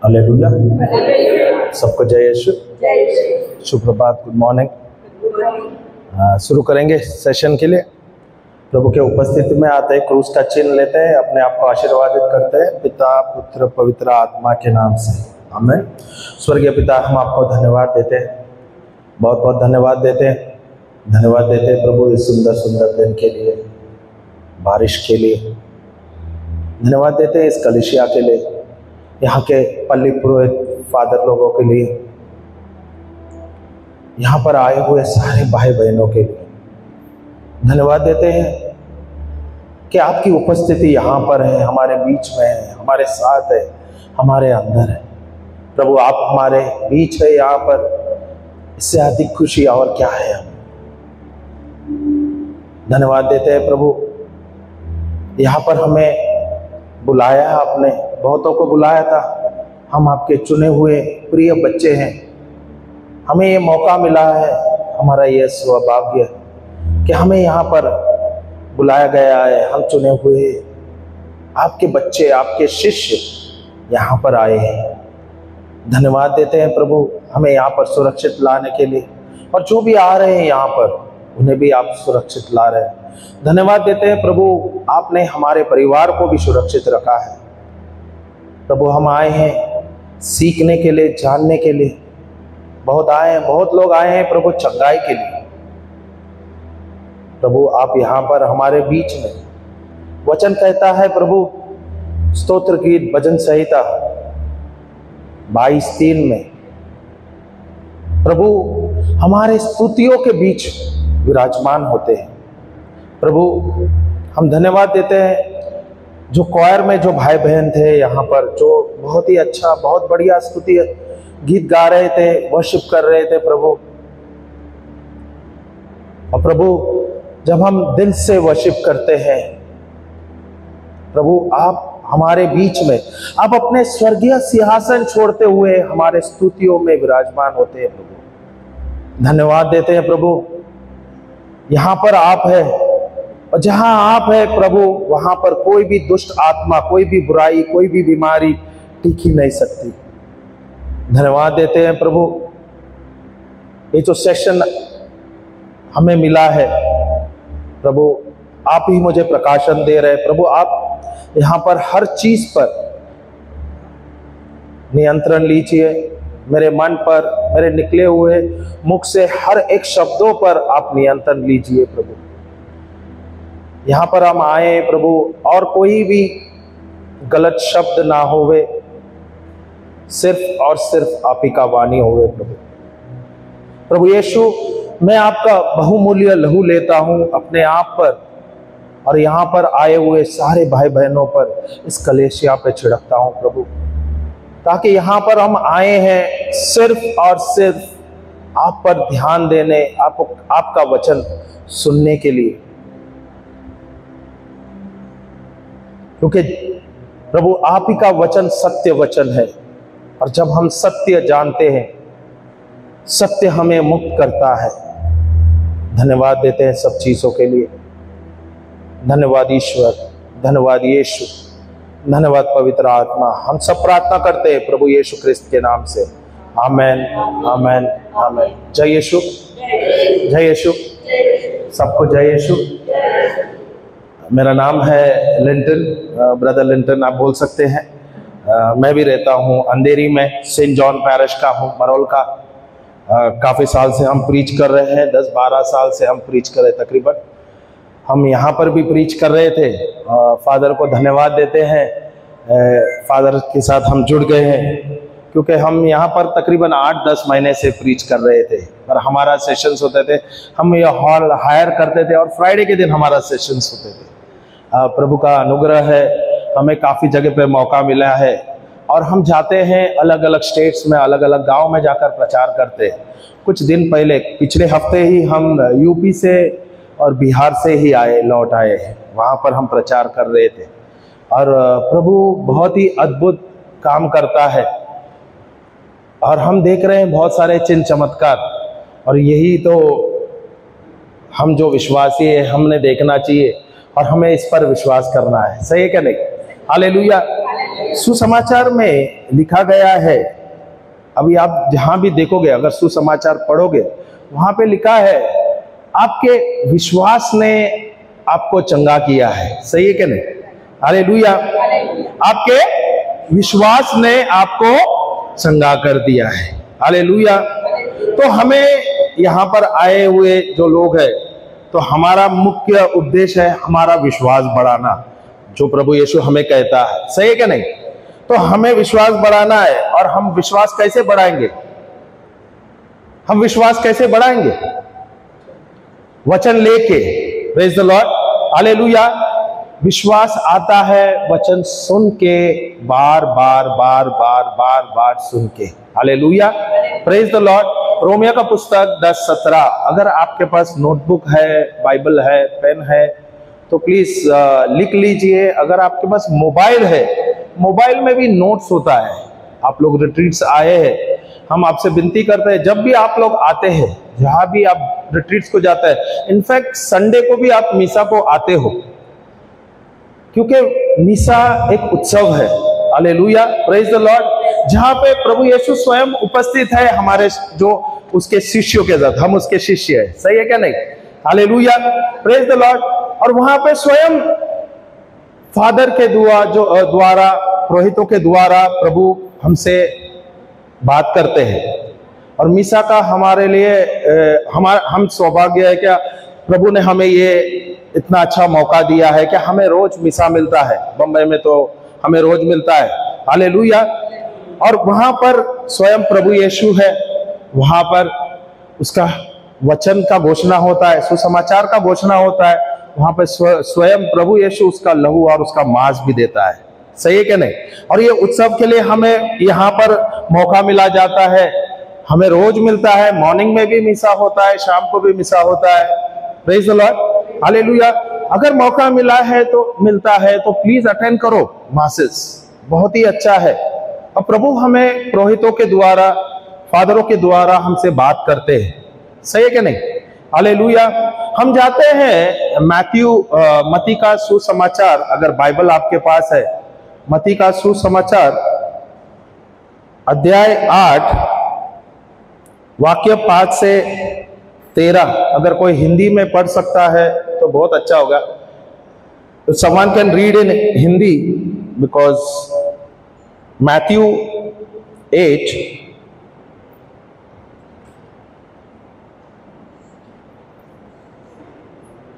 Hallelujah. सबको जय यीशु। सुप्रभात, गुड मॉर्निंग। शुरू करेंगे सेशन के लिए। प्रभु के उपस्थिति में आते हैं, क्रूस का चिन्ह लेते हैं, अपने आप को आशीर्वादित करते हैं पिता पुत्र पवित्र आत्मा के नाम से, आमीन। स्वर्गीय पिता, हम आपको धन्यवाद देते हैं, बहुत बहुत धन्यवाद देते हैं। धन्यवाद देते हैं प्रभु इस सुंदर सुंदर दिन के लिए, बारिश के लिए। धन्यवाद देते हैं इस कलीसिया के लिए, यहाँ के पल्ली पुरोहित फादर लोगों के लिए, यहाँ पर आए हुए सारे भाई बहनों के लिए। धन्यवाद देते हैं कि आपकी उपस्थिति यहाँ पर है, हमारे बीच में है, हमारे साथ है, हमारे अंदर है। प्रभु आप हमारे बीच है यहाँ पर, इससे अधिक खुशी और क्या है। हम धन्यवाद देते हैं प्रभु, यहाँ पर हमें बुलाया आपने, बहुतों को बुलाया था। हम आपके चुने हुए प्रिय बच्चे हैं, हमें ये मौका मिला है, हमारा ये सौभाग्य कि हमें यहाँ पर बुलाया गया है। हम चुने हुए आपके बच्चे, आपके शिष्य यहाँ पर आए हैं। धन्यवाद देते हैं प्रभु हमें यहाँ पर सुरक्षित लाने के लिए, और जो भी आ रहे हैं यहाँ पर उन्हें भी आप सुरक्षित ला रहे हैं। धन्यवाद देते हैं प्रभु, आपने हमारे परिवार को भी सुरक्षित रखा है। प्रभु हम आए हैं सीखने के लिए, जानने के लिए। बहुत आए हैं, बहुत लोग आए हैं प्रभु चंगाई के लिए। प्रभु आप यहाँ पर हमारे बीच में, वचन कहता है प्रभु, स्तोत्र गीत भजन संहिता 22:3 में, प्रभु हमारे स्तुतियों के बीच विराजमान होते हैं। प्रभु हम धन्यवाद देते हैं, जो क्वायर में जो भाई बहन थे यहाँ पर, जो बहुत ही अच्छा, बहुत बढ़िया स्तुति गीत गा रहे थे, वर्शिप कर रहे थे प्रभु। और प्रभु जब हम दिल से वर्शिप करते हैं प्रभु, आप हमारे बीच में, आप अपने स्वर्गीय सिंहासन छोड़ते हुए हमारे स्तुतियों में विराजमान होते हैं प्रभु। धन्यवाद देते हैं प्रभु, यहाँ पर आप है, और जहां आप है प्रभु वहां पर कोई भी दुष्ट आत्मा, कोई भी बुराई, कोई भी बीमारी टिक ही नहीं सकती। धन्यवाद देते हैं प्रभु, ये जो सेशन हमें मिला है प्रभु, आप ही मुझे प्रकाशन दे रहे हैं प्रभु। आप यहाँ पर हर चीज पर नियंत्रण लीजिए, मेरे मन पर, मेरे निकले हुए मुख से हर एक शब्दों पर आप नियंत्रण लीजिए प्रभु। यहाँ पर हम आए प्रभु, और कोई भी गलत शब्द ना होवे, सिर्फ और सिर्फ आप ही का वाणी होवे प्रभु। प्रभु यीशु, मैं आपका बहुमूल्य लहू लेता हूँ अपने आप पर, और यहाँ पर आए हुए सारे भाई बहनों पर इस कलीसिया पे छिड़कता हूँ प्रभु, ताकि यहाँ पर हम आए हैं सिर्फ और सिर्फ आप पर ध्यान देने, आपका वचन सुनने के लिए। क्योंकि प्रभु आप ही का वचन सत्य वचन है, और जब हम सत्य जानते हैं, सत्य हमें मुक्त करता है। धन्यवाद देते हैं सब चीजों के लिए। धन्यवाद ईश्वर, धन्यवाद यीशु, धन्यवाद पवित्र आत्मा। हम सब प्रार्थना करते हैं प्रभु यीशु क्रिस्त के नाम से, आमेन, आमेन, आमेन। जय यीशु, जय यीशु, सबको जय यीशु। मेरा नाम है लिंटन, ब्रदर लिंटन आप बोल सकते हैं। मैं भी रहता हूँ अंधेरी में, सेंट जॉन पैरिश का हूँ, मरोल का। काफ़ी साल से हम प्रीच कर रहे हैं, 10-12 साल से हम प्रीच कर रहे तकरीबन। हम यहाँ पर भी प्रीच कर रहे थे। फादर को धन्यवाद देते हैं, फादर के साथ हम जुड़ गए हैं, क्योंकि हम यहाँ पर तकरीबन 8-10 महीने से प्रीच कर रहे थे। पर हमारा सेशंस होते थे, हम ये हॉल हायर करते थे, और फ्राइडे के दिन हमारा सेशंस होते थे। प्रभु का अनुग्रह है, हमें काफ़ी जगह पे मौका मिला है, और हम जाते हैं अलग अलग स्टेट्स में, अलग अलग गांव में जाकर प्रचार करते हैं। कुछ दिन पहले, पिछले हफ्ते ही हम यूपी से और बिहार से ही लौट आए हैं, वहाँ पर हम प्रचार कर रहे थे। और प्रभु बहुत ही अद्भुत काम करता है, और हम देख रहे हैं बहुत सारे चिन्ह चमत्कार, और यही तो हम जो विश्वासी है हमने देखना चाहिए, और हमें इस पर विश्वास करना है। सही है क्या नहीं? हालेलुया। सुसमाचार में लिखा गया है, अभी आप जहां भी देखोगे, अगर सुसमाचार पढ़ोगे, वहां पे लिखा है आपके विश्वास ने आपको चंगा किया है। सही है कि नहीं? हालेलुया। आपके विश्वास ने आपको चंगा कर दिया है। हालेलुया। तो हमें यहाँ पर आए हुए जो लोग हैं, तो हमारा मुख्य उद्देश्य है हमारा विश्वास बढ़ाना, जो प्रभु यीशु हमें कहता है। सही है कि नहीं? तो हमें विश्वास बढ़ाना है। और हम विश्वास कैसे बढ़ाएंगे? हम विश्वास कैसे बढ़ाएंगे? वचन लेके। Praise the Lord. हालेलुया। विश्वास आता है वचन सुन के, बार बार बार बार बार बार सुन के। Hallelujah. Praise the Lord. Romeo का पुस्तक 10:17। अगर आपके पास नोटबुक है, बाइबल है, पेन है, तो प्लीज लिख लीजिए। अगर आपके पास मोबाइल है, मोबाइल में भी नोट्स होता है। आप लोग रिट्रीट्स आए हैं, हम आपसे विनती करते हैं, जब भी आप लोग आते हैं, जहां भी आप रिट्रीट्स को जाते हैं, इनफैक्ट संडे को भी आप मीसा को आते हो, क्योंकि मीसा एक उत्सव है। हालेलुया। Praise the Lord. जहां पे प्रभु यीशु स्वयं उपस्थित है, हमारे जो उसके शिष्यों के साथ, हम उसके शिष्य हैं। सही है क्या नहीं? हालेलुया। Praise the Lord. और वहां पे स्वयं फादर के द्वारा, पुरोहितों के द्वारा प्रभु हमसे बात करते हैं। और मीसा का हमारे लिए हम सौभाग्य है क्या, प्रभु ने हमें ये इतना अच्छा मौका दिया है कि हमें रोज मीसा मिलता है। बम्बई में तो हमें रोज मिलता है। हालेलुया। और वहां पर स्वयं प्रभु यीशु है, वहां पर उसका वचन का घोषणा होता है, सुसमाचार का घोषणा होता है। वहां पर स्वयं प्रभु यीशु उसका लहू और उसका मांस भी देता है। सही है कि नहीं? और ये उत्सव के लिए हमें यहाँ पर मौका मिला जाता है, हमें रोज मिलता है। मॉर्निंग में भी मिसा होता है, शाम को भी मिसा होता है। Praise the Lord. हालेलुया। अगर मौका मिला है तो मिलता है तो प्लीज अटेंड करो मासेस, बहुत ही अच्छा है। और प्रभु हमें पुरोहितों के द्वारा, फादरों के द्वारा हमसे बात करते हैं। सही है कि नहीं? हालेलुया। हम जाते हैं मत्ती का सुसमाचार, अगर बाइबल आपके पास है, मत्ती का सुसमाचार अध्याय 8 वाक्य 5 से 13। अगर कोई हिंदी में पढ़ सकता है तो बहुत अच्छा होगा। Someone can read in Hindi, because Matthew 8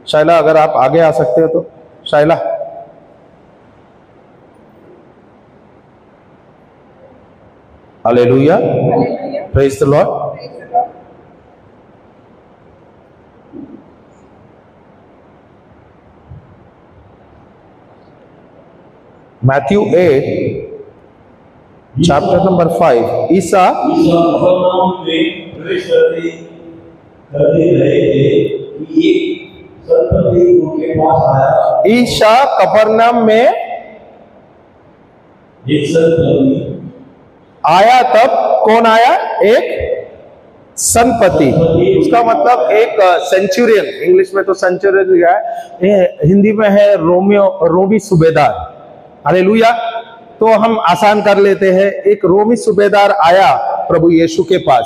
शाइला, अगर आप आगे आ सकते हो तो। शाइला। Hallelujah. Praise the Lord. Matthew 8 chapter number 5। ईसा कफरनहूम में आया। तब कौन आया? एक सनपति। उसका मतलब एक सेंचुरियन, इंग्लिश में तो सेंचुरियन लिखा है, हिंदी में है रोमी सूबेदार। हालेलुया। तो हम आसान कर लेते हैं। एक रोमी सूबेदार आया प्रभु यीशु के पास।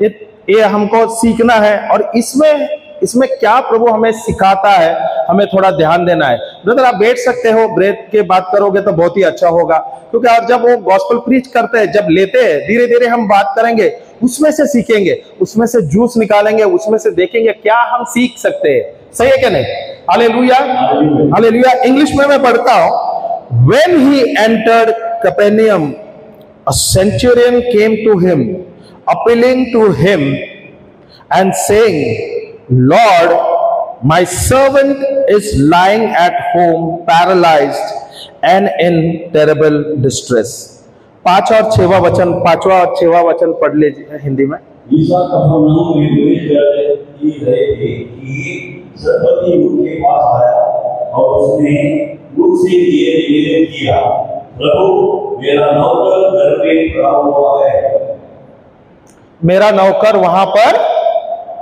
ये हमको सीखना है। और इसमें क्या प्रभु हमें सिखाता है, हमें थोड़ा ध्यान देना है। ब्रदर आप बैठ सकते हो, ब्रेक के बात करोगे तो बहुत ही अच्छा होगा, क्योंकि और जब वो गॉस्पेल प्रीच करते हैं, जब लेते हैं, धीरे धीरे हम बात करेंगे, उसमें से सीखेंगे, उसमें से जूस निकालेंगे, उसमें से देखेंगे क्या हम सीख सकते हैं। सही है क्या नहीं? हालेलुया। हालेलुया। इंग्लिश में मैं पढ़ता हूं। When he entered Capernaum, a centurion came to him, appealing to him and saying, Lord, my servant is lying at home, paralyzed and in terrible distress। 5 और 6वां वचन, 5वां और 6वां वचन पढ़ लीजिए हिंदी में। ईसा कफरनहूम में प्रवेश कर रहे थे कि सन्पति उनके पास आया और उसने मुझसे ये निवेदन किया, प्रभु मेरा नौकर घर पे पड़ा हुआ है। मेरा नौकर वहां पर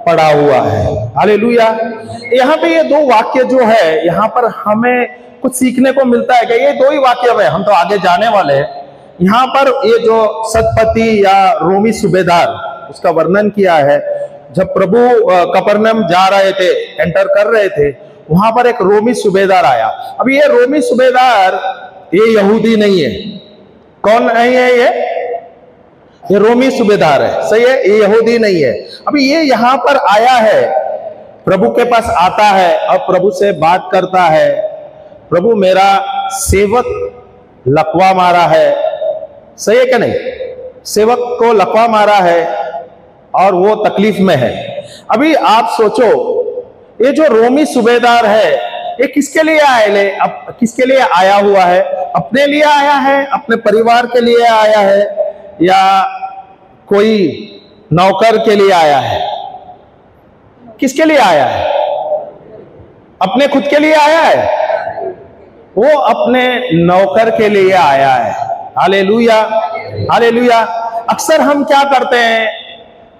पड़ा हुआ है। हालेलुया। यहाँ पे ये दो वाक्य जो है, यहाँ पर हमें कुछ सीखने को मिलता है कि ये दो ही वाक्य में, हम तो आगे जाने वाले हैं। यहाँ पर ये जो सतपति या रोमी सूबेदार, उसका वर्णन किया है। जब प्रभु कफरनहूम जा रहे थे, एंटर कर रहे थे, वहां पर एक रोमी सूबेदार आया। अब ये रोमी सूबेदार ये यहूदी नहीं है। कौन नहीं है? ये रोमी सूबेदार है, सही है, ये यहूदी नहीं है। अभी ये यहां पर आया है, प्रभु के पास आता है और प्रभु से बात करता है। प्रभु, मेरा सेवक लकवा मारा है, सही है क्या नहीं? सेवक को लकवा मारा है और वो तकलीफ में है। अभी आप सोचो, ये जो रोमी सूबेदार है, ये किसके लिए आए? अब किसके लिए आया हुआ है? अपने लिए आया है, अपने परिवार के लिए आया है, या कोई नौकर के लिए आया है? किसके लिए आया है? अपने खुद के लिए आया है? वो अपने नौकर के लिए आया है। Hallelujah, hallelujah. अक्सर हम क्या करते हैं,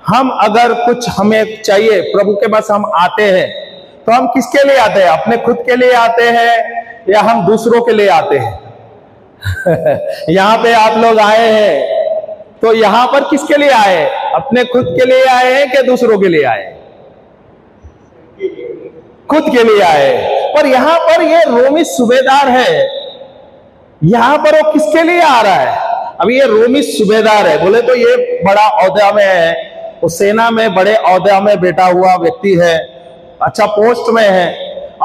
हम अगर कुछ हमें चाहिए, प्रभु के पास हम आते हैं, तो हम किसके लिए आते हैं? अपने खुद के लिए आते हैं या हम दूसरों के लिए आते हैं? यहां पे आप लोग आए हैं, तो यहां पर किसके लिए आए? अपने खुद के लिए आए हैं कि दूसरों के लिए आए? खुद के लिए आए। पर यहां पर ये रोमी सूबेदार है, यहां पर वो किसके लिए आ रहा है? अब ये रोमी सूबेदार है, बोले तो ये बड़ा औहदा में है, वो सेना में बड़े औहदा में बैठा हुआ व्यक्ति है, अच्छा पोस्ट में है,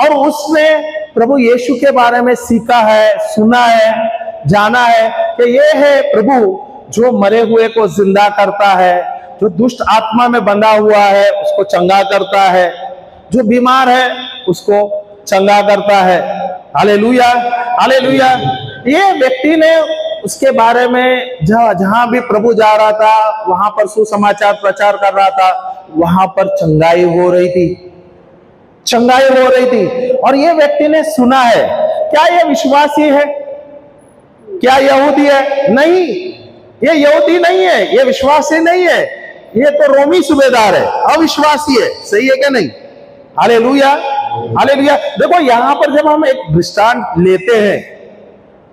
और उसने प्रभु यीशु के बारे में सीखा है, सुना है, जाना है कि ये है प्रभु जो मरे हुए को जिंदा करता है, जो दुष्ट आत्मा में बंधा हुआ है उसको चंगा करता है, जो बीमार है उसको चंगा करता है। Hallelujah, hallelujah. ये व्यक्ति ने उसके बारे में जहां भी प्रभु जा रहा था, वहां पर सुसमाचार प्रचार कर रहा था, वहां पर चंगाई हो रही थी, चंगाई हो रही थी। और ये व्यक्ति ने सुना है। क्या ये विश्वासी है? क्या यहूदी है? नहीं, ये यहूदी नहीं है, ये विश्वासी नहीं है, ये तो रोमी सूबेदार है, अविश्वासी है, सही है क्या नहीं? Hallelujah, hallelujah. देखो यहां पर जब हम एक दृष्टांत लेते हैं,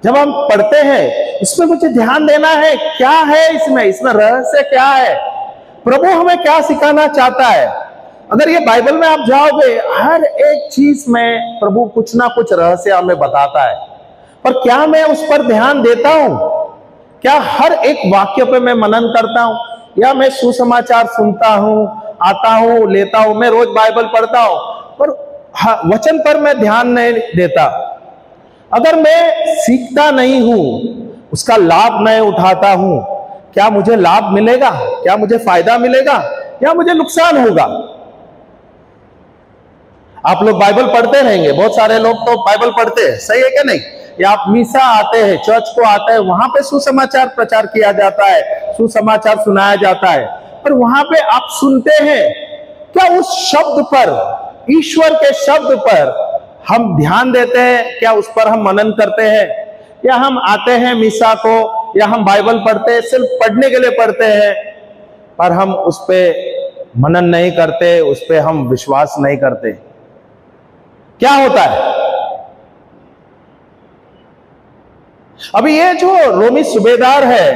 जब हम पढ़ते हैं, इसमें मुझे ध्यान देना है क्या है इसमें रहस्य क्या है, प्रभु हमें क्या सिखाना चाहता है। अगर ये बाइबल में आप जाओगे, हर एक चीज में प्रभु कुछ ना कुछ रहस्य हमें बताता है। पर क्या मैं उस पर ध्यान देता हूं? क्या हर एक वाक्य पे मैं मनन करता हूं? या मैं सुसमाचार सुनता हूं, आता हूं, लेता हूं, मैं रोज बाइबल पढ़ता हूं, पर वचन पर मैं ध्यान नहीं देता? अगर मैं सीखता नहीं हूं, उसका लाभ मैं उठाता हूं, क्या मुझे लाभ मिलेगा? क्या मुझे फायदा मिलेगा या मुझे नुकसान होगा? आप लोग बाइबल पढ़ते रहेंगे, बहुत सारे लोग तो बाइबल पढ़ते हैं, सही है क्या नहीं? या आप मीसा आते हैं, चर्च को आते हैं, वहां पे सुसमाचार प्रचार किया जाता है, सुसमाचार सुनाया जाता है, पर वहां पे आप सुनते हैं, क्या उस शब्द पर, ईश्वर के शब्द पर हम ध्यान देते हैं? क्या उस पर हम मनन करते हैं? या हम आते हैं मीसा को, या हम बाइबल पढ़ते हैं, सिर्फ पढ़ने के लिए पढ़ते हैं, पर हम उस पर मनन नहीं करते, उस पर हम विश्वास नहीं करते? क्या होता है? अभी ये जो रोमी सूबेदार है,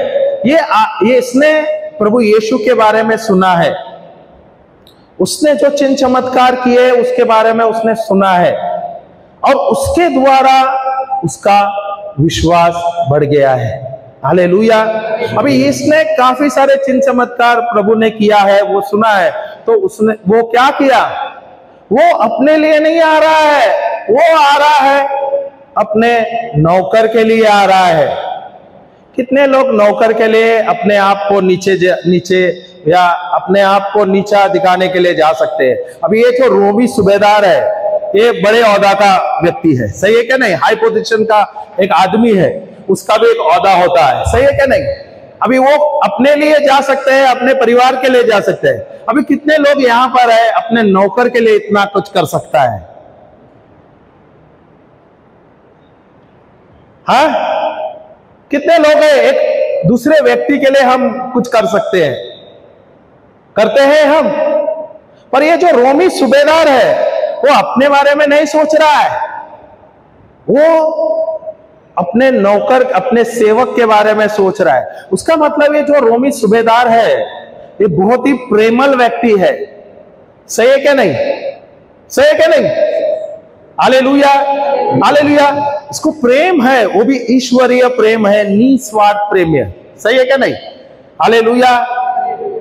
ये इसने प्रभु यीशु के बारे में सुना है, उसने जो चिन्ह चमत्कार किए उसके बारे में उसने सुना है, और उसके द्वारा उसका विश्वास बढ़ गया है। हालेलुया। अभी इसने काफी सारे चिन्ह चमत्कार प्रभु ने किया है, वो सुना है, तो उसने वो क्या किया? वो अपने लिए नहीं आ रहा है, वो आ रहा है अपने नौकर के लिए आ रहा है। कितने लोग नौकर के लिए अपने आप को नीचे या अपने आप को नीचा दिखाने के लिए जा सकते हैं? अभी ये जो रोमी सूबेदार है, ये बड़े औहदा का व्यक्ति है, सही है क्या नहीं? हाई पोजीशन का एक आदमी है, उसका भी एक औहदा होता है, सही है क्या नहीं? अभी वो अपने लिए जा सकते हैं, अपने परिवार के लिए जा सकते हैं। अभी कितने लोग यहां पर है अपने नौकर के लिए इतना कुछ कर सकता है? हाँ, कितने लोग हैं एक दूसरे व्यक्ति के लिए हम कुछ कर सकते हैं? करते हैं हम? पर ये जो रोमी सूबेदार है वो अपने बारे में नहीं सोच रहा है, वो अपने नौकर, अपने सेवक के बारे में सोच रहा है। उसका मतलब ये जो रोमी सूबेदार है ये बहुत ही प्रेमल व्यक्ति है। सही है क्या नहीं? सही है क्या नहीं? Hallelujah, hallelujah. इसको प्रेम है, वो भी ईश्वरीय प्रेम है, निस्वार्थ प्रेम है। सही है क्या नहीं? हालेलुया।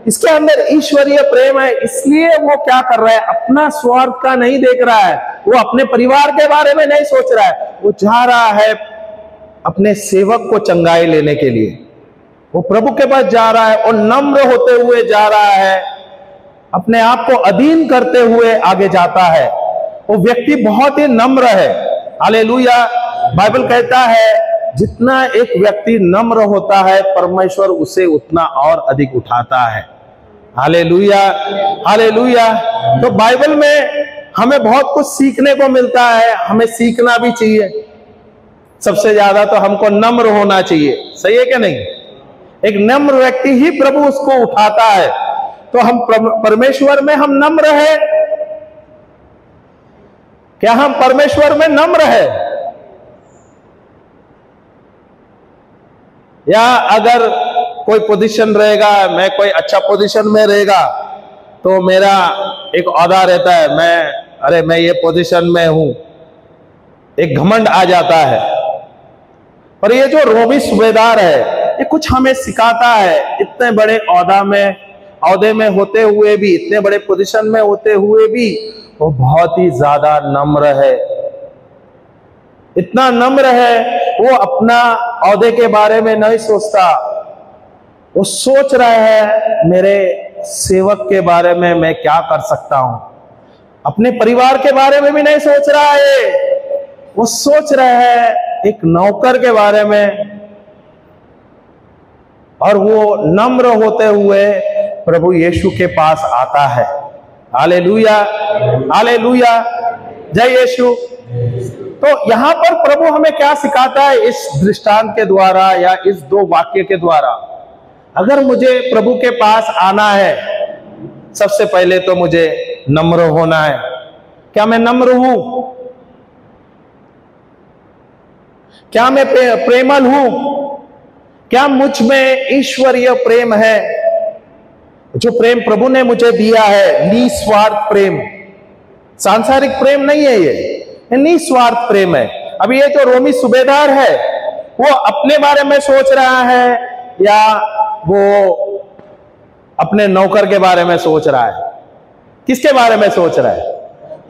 इसके अंदर ईश्वरीय प्रेम है, इसलिए वो क्या कर रहा है, अपना स्वार्थ का नहीं देख रहा है, वो अपने परिवार के बारे में नहीं सोच रहा है, वो जा रहा है अपने सेवक को चंगाई लेने के लिए। वो प्रभु के पास जा रहा है और नम्र होते हुए जा रहा है, अपने आप को अधीन करते हुए आगे जाता है। वो व्यक्ति बहुत ही नम्र है। हालेलुया। बाइबल कहता है जितना एक व्यक्ति नम्र होता है परमेश्वर उसे उतना और अधिक उठाता है। Hallelujah, hallelujah. तो बाइबल में हमें बहुत कुछ सीखने को मिलता है, हमें सीखना भी चाहिए। सबसे ज्यादा तो हमको नम्र होना चाहिए। सही है क्या नहीं? एक नम्र व्यक्ति ही प्रभु उसको उठाता है। तो हम परमेश्वर में हम नम्र है क्या? हम परमेश्वर में नम्र है? या अगर कोई पोजीशन रहेगा, मैं कोई अच्छा पोजीशन में रहेगा तो मेरा एक औहदा रहता है, मैं ये पोजीशन में हूं, एक घमंड आ जाता है। पर ये जो रोमी सूबेदार है ये कुछ हमें सिखाता है। इतने बड़े औहदे में होते हुए भी, इतने बड़े पोजीशन में होते हुए भी वो बहुत ही ज्यादा नम्र है। इतना नम्र है, वो अपना औहदे के बारे में नहीं सोचता, वो सोच रहा है मेरे सेवक के बारे में मैं क्या कर सकता हूं। अपने परिवार के बारे में भी नहीं सोच रहा है, वो सोच रहा है एक नौकर के बारे में। और वो नम्र होते हुए प्रभु यीशु के पास आता है। हालेलुया, हालेलुया, जय यीशु। तो यहां पर प्रभु हमें क्या सिखाता है इस दृष्टांत के द्वारा या इस दो वाक्य के द्वारा? अगर मुझे प्रभु के पास आना है, सबसे पहले तो मुझे नम्र होना है। क्या मैं नम्र हूं? क्या मैं प्रेमल हूं? क्या मुझ में ईश्वरीय प्रेम है? जो प्रेम प्रभु ने मुझे दिया है, निस्वार्थ प्रेम, सांसारिक प्रेम नहीं है, ये निस्वार्थ प्रेम है। अभी ये जो रोमी सूबेदार है वो अपने बारे में सोच रहा है या वो अपने नौकर के बारे में सोच रहा है? किसके बारे में सोच रहा है?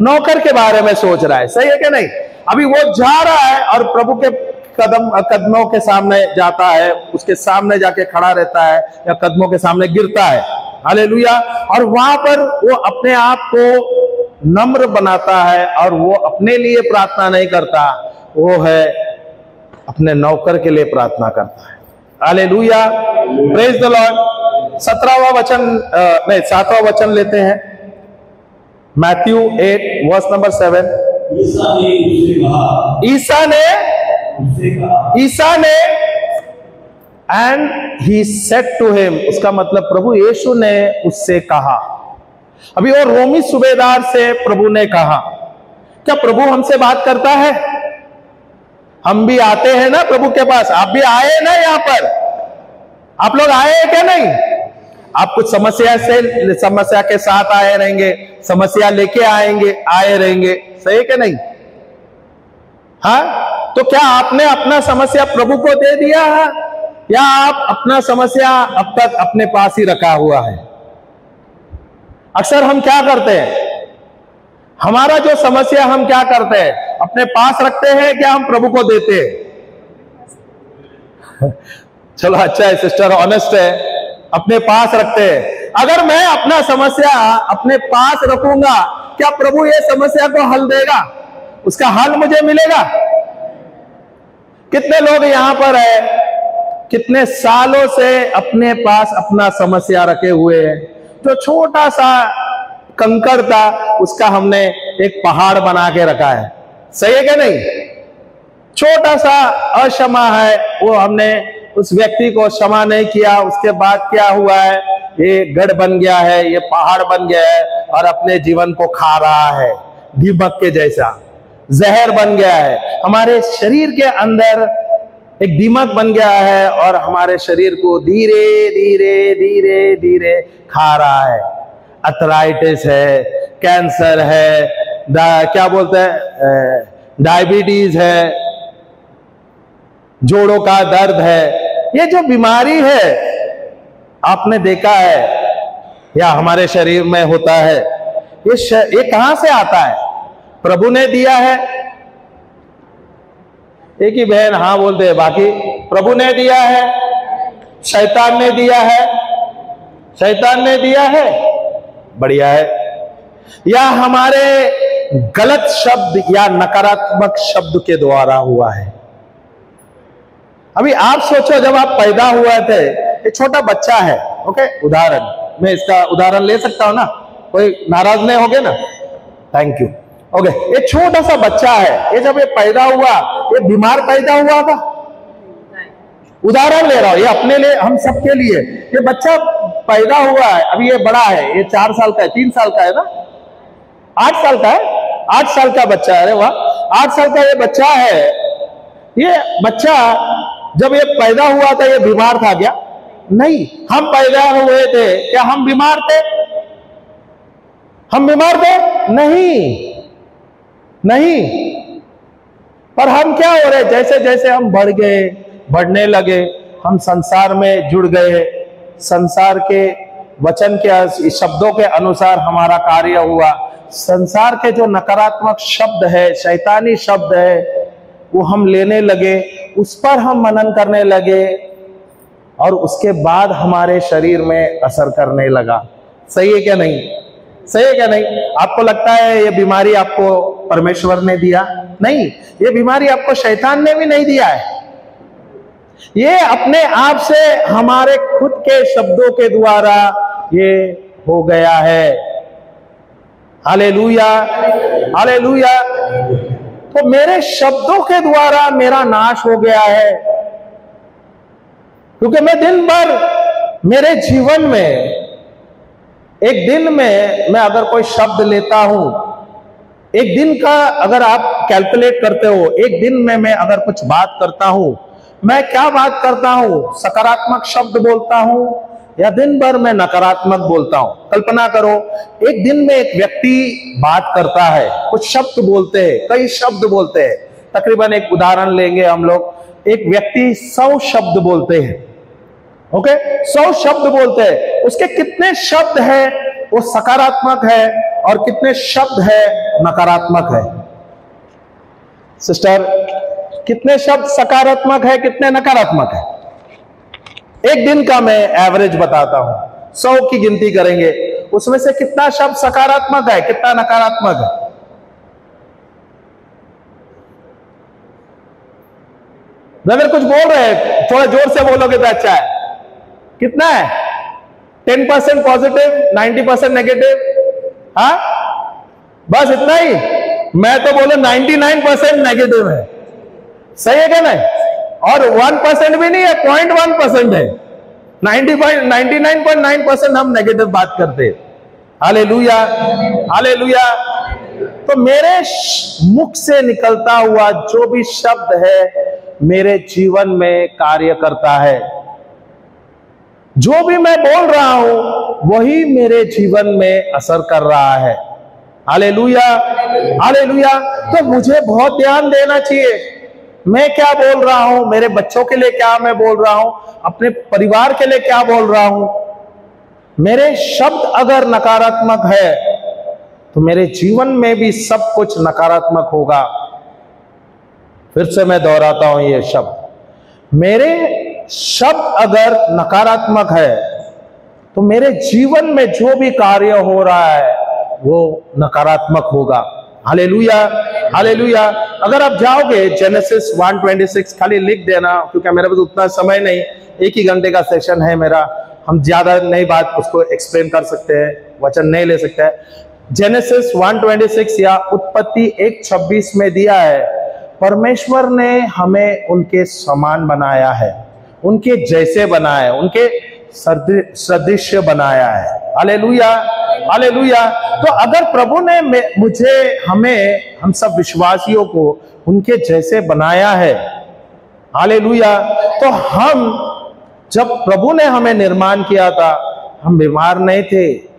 नौकर के बारे में सोच रहा है। सही है क्या नहीं? अभी वो जा रहा है और प्रभु के कदमों के सामने जाता है, उसके सामने जाके खड़ा रहता है या कदमों के सामने गिरता है। हालेलुया। और वहां पर वो अपने आप को नम्र बनाता है और वो अपने लिए प्रार्थना नहीं करता, वो है अपने नौकर के लिए प्रार्थना करता है। Hallelujah, praise the Lord. 7वां वचन लेते हैं, मैथ्यू 8 वर्स नंबर 7। ईसा ने and he said to him, उसका मतलब प्रभु यीशु ने उससे कहा। अभी और रोमी सूबेदार से प्रभु ने कहा। क्या प्रभु हमसे बात करता है? हम भी आते हैं ना प्रभु के पास। आप भी आए ना यहाँ पर? आप लोग आए हैं क्या नहीं? आप कुछ समस्या के साथ आए रहेंगे, समस्या लेके आए रहेंगे। सही है क्या नहीं? हाँ, तो क्या आपने अपना समस्या प्रभु को दे दिया है या आप अपना समस्या अब तक अपने पास ही रखा हुआ है? अक्सर हम क्या करते हैं, हमारा जो समस्या हम क्या करते हैं, अपने पास रखते हैं क्या हम प्रभु को देते हैं? चलो अच्छा है, सिस्टर ऑनेस्ट है, अपने पास रखते हैं। अगर मैं अपना समस्या अपने पास रखूंगा, क्या प्रभु ये समस्या को हल देगा? उसका हल मुझे मिलेगा? कितने लोग यहां पर है, कितने सालों से अपने पास अपना समस्या रखे हुए हैं। जो छोटा सा कंकड़ था उसका हमने एक पहाड़ बना के रखा है। सही है क्या नहीं? छोटा सा अक्षमा है, वो हमने उस व्यक्ति को क्षमा नहीं किया, उसके बाद क्या हुआ है, ये गढ़ बन गया है, ये पहाड़ बन गया है और अपने जीवन को खा रहा है, दीमक के जैसा जहर बन गया है। हमारे शरीर के अंदर एक दीमक बन गया है और हमारे शरीर को धीरे धीरे धीरे धीरे खा रहा है। अर्थराइटिस है, कैंसर है, क्या बोलते हैं, डायबिटीज है, जोड़ों का दर्द है। ये जो बीमारी है आपने देखा है या हमारे शरीर में होता है, ये कहां से आता है? प्रभु ने दिया है। एक ही बहन हाँ बोलते हैं, बाकी प्रभु ने दिया है, शैतान ने दिया है, शैतान ने दिया है, बढ़िया है, या हमारे गलत शब्द या नकारात्मक शब्द के द्वारा हुआ है। अभी आप सोचो, जब आप पैदा हुए थे, एक छोटा बच्चा है, ओके, उदाहरण, मैं इसका उदाहरण ले सकता हूं ना, कोई नाराज नहीं होगे ना? Thank you. ओके, एक छोटा सा बच्चा है, ये जब ये पैदा हुआ, ये बीमार पैदा हुआ था? उदाहरण ले रहा हूं, ये अपने लिए, हम सबके लिए। ये बच्चा पैदा हुआ है, अभी ये बड़ा है, ये 4 साल का है, 3 साल का है ना, 8 साल का है, 8 साल का बच्चा है। अरे वाह, 8 साल का ये बच्चा है। ये बच्चा जब ये पैदा हुआ था, ये बीमार था क्या? नहीं। हम पैदा हुए थे, क्या हम बीमार थे? हम बीमार थे? नहीं, नहीं। पर हम क्या हो रहे, जैसे जैसे हम बढ़ गए, बढ़ने लगे, हम संसार में जुड़ गए, संसार के वचन के शब्दों के अनुसार हमारा कार्य हुआ। संसार के जो नकारात्मक शब्द है, शैतानी शब्द है, वो हम लेने लगे, उस पर हम मनन करने लगे और उसके बाद हमारे शरीर में असर करने लगा। सही है क्या नहीं? सही है क्या नहीं? आपको लगता है ये बीमारी आपको परमेश्वर ने दिया? नहीं, ये बीमारी आपको शैतान ने भी नहीं दिया है। ये अपने आप से हमारे खुद के शब्दों के द्वारा ये हो गया है। Hallelujah, hallelujah. तो मेरे शब्दों के द्वारा मेरा नाश हो गया है, क्योंकि मैं दिन भर, मेरे जीवन में एक दिन में मैं अगर कोई शब्द लेता हूं, एक दिन का अगर आप कैलकुलेट करते हो, एक दिन में मैं अगर कुछ बात करता हूं, मैं क्या बात करता हूं? सकारात्मक शब्द बोलता हूं या दिन भर मैं नकारात्मक बोलता हूं? कल्पना करो, एक दिन में एक व्यक्ति बात करता है, कुछ शब्द बोलते हैं, कई शब्द बोलते हैं। तकरीबन एक उदाहरण लेंगे हम लोग, एक व्यक्ति 100 शब्द बोलते हैं, ओके, 100 शब्द बोलते हैं। उसके कितने शब्द है वो सकारात्मक है और कितने शब्द है नकारात्मक है? सिस्टर, कितने शब्द सकारात्मक है, कितने नकारात्मक है? एक दिन का मैं एवरेज बताता हूं, 100 की गिनती करेंगे, उसमें से कितना शब्द सकारात्मक है, कितना नकारात्मक है? ब्रदर कुछ बोल रहे हैं, थोड़ा जोर से बोलोगे तो अच्छा है। कितना है? 10% पॉजिटिव, 90% नेगेटिव? हाँ, बस इतना ही? मैं तो बोलो 99% नेगेटिव है। सही है क्या नहीं? और 1% भी नहीं है, 0.1% है। 99.9% हम नेगेटिव बात करते हैं। Hallelujah, hallelujah. तो मेरे मुख से निकलता हुआ जो भी शब्द है मेरे जीवन में कार्य करता है। जो भी मैं बोल रहा हूं वही मेरे जीवन में असर कर रहा है। Hallelujah, hallelujah. तो मुझे बहुत ध्यान देना चाहिए, मैं क्या बोल रहा हूं, मेरे बच्चों के लिए क्या मैं बोल रहा हूं, अपने परिवार के लिए क्या बोल रहा हूं। मेरे शब्द अगर नकारात्मक है तो मेरे जीवन में भी सब कुछ नकारात्मक होगा। फिर से मैं दोहराता हूं ये शब्द, मेरे शब्द अगर नकारात्मक है तो मेरे जीवन में जो भी कार्य हो रहा है वो नकारात्मक होगा। Hallelujah, hallelujah. अगर आप जाओगे जेनेसिस 1:26, खाली लिख देना, क्योंकि मेरे पास उतना समय नहीं, 1 ही घंटे का सेशन है मेरा, हम ज्यादा नई बात उसको एक्सप्लेन कर सकते हैं, वचन नहीं ले सकते हैं। जेनेसिस 1:26 या उत्पत्ति 1:26 में दिया है, परमेश्वर ने हमें उनके समान बनाया है, उनके जैसे बनाया है, उनके सदृश्य बनाया है। Hallelujah, hallelujah. तो अगर प्रभु ने मुझे, हमें, हम सब विश्वासियों को उनके जैसे बनाया है, हालेलुया, तो हम, जब प्रभु ने हमें निर्माण किया था, हम बीमार नहीं थे,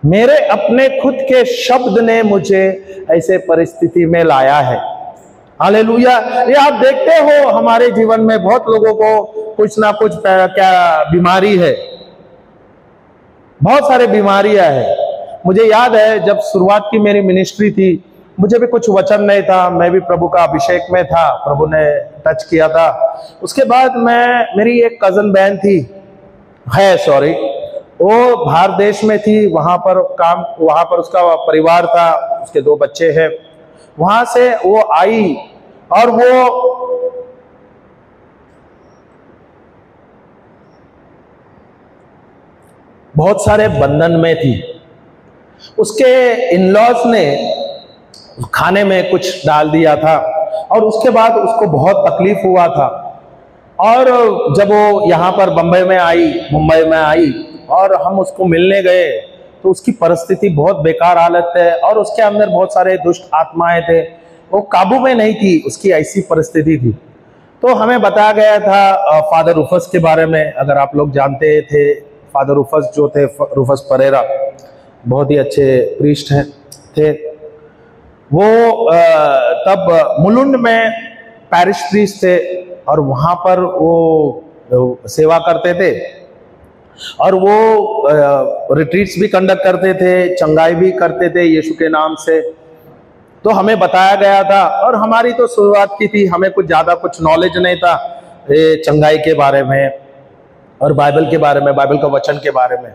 मेरे अपने खुद के शब्द ने मुझे ऐसे परिस्थिति में लाया है। हालेलुया। ये आप देखते हो हमारे जीवन में बहुत लोगों को कुछ ना कुछ क्या बीमारी है, बहुत सारे बीमारियां हैं। मुझे याद है जब शुरुआत की मेरी मिनिस्ट्री थी, मुझे भी कुछ वचन नहीं था, मैं भी प्रभु का अभिषेक में था, प्रभु ने टच किया था। उसके बाद मेरी एक कजन बहन थी, वो बाहर देश में थी, वहां पर उसका परिवार था, उसके 2 बच्चे हैं। वहां से वो आई और वो बहुत सारे बंधन में थी। उसके इन-लॉज ने खाने में कुछ डाल दिया था और उसके बाद उसको बहुत तकलीफ हुआ था। और जब वो यहाँ पर मुंबई में आई और हम उसको मिलने गए तो उसकी परिस्थिति बहुत बेकार हालत है और उसके अंदर बहुत सारे दुष्ट आत्माएं थे, वो काबू में नहीं थी, उसकी ऐसी परिस्थिति थी। तो हमें बताया गया था फादर रूफस के बारे में, अगर आप लोग जानते थे, फादर रूफस जो थे, रूफस परेरा, बहुत ही अच्छे प्रीस्ट थे। वो तब मुलुंड में पैरिश प्रीस्ट थे और वहां पर वो सेवा करते थे और वो रिट्रीट्स भी कंडक्ट करते थे, चंगाई भी करते थे यीशु के नाम से। तो हमें बताया गया था और हमारी तो शुरुआत की थी, हमें कुछ ज्यादा कुछ नॉलेज नहीं था चंगाई के बारे में और बाइबल के बारे में, बाइबल का वचन के बारे में।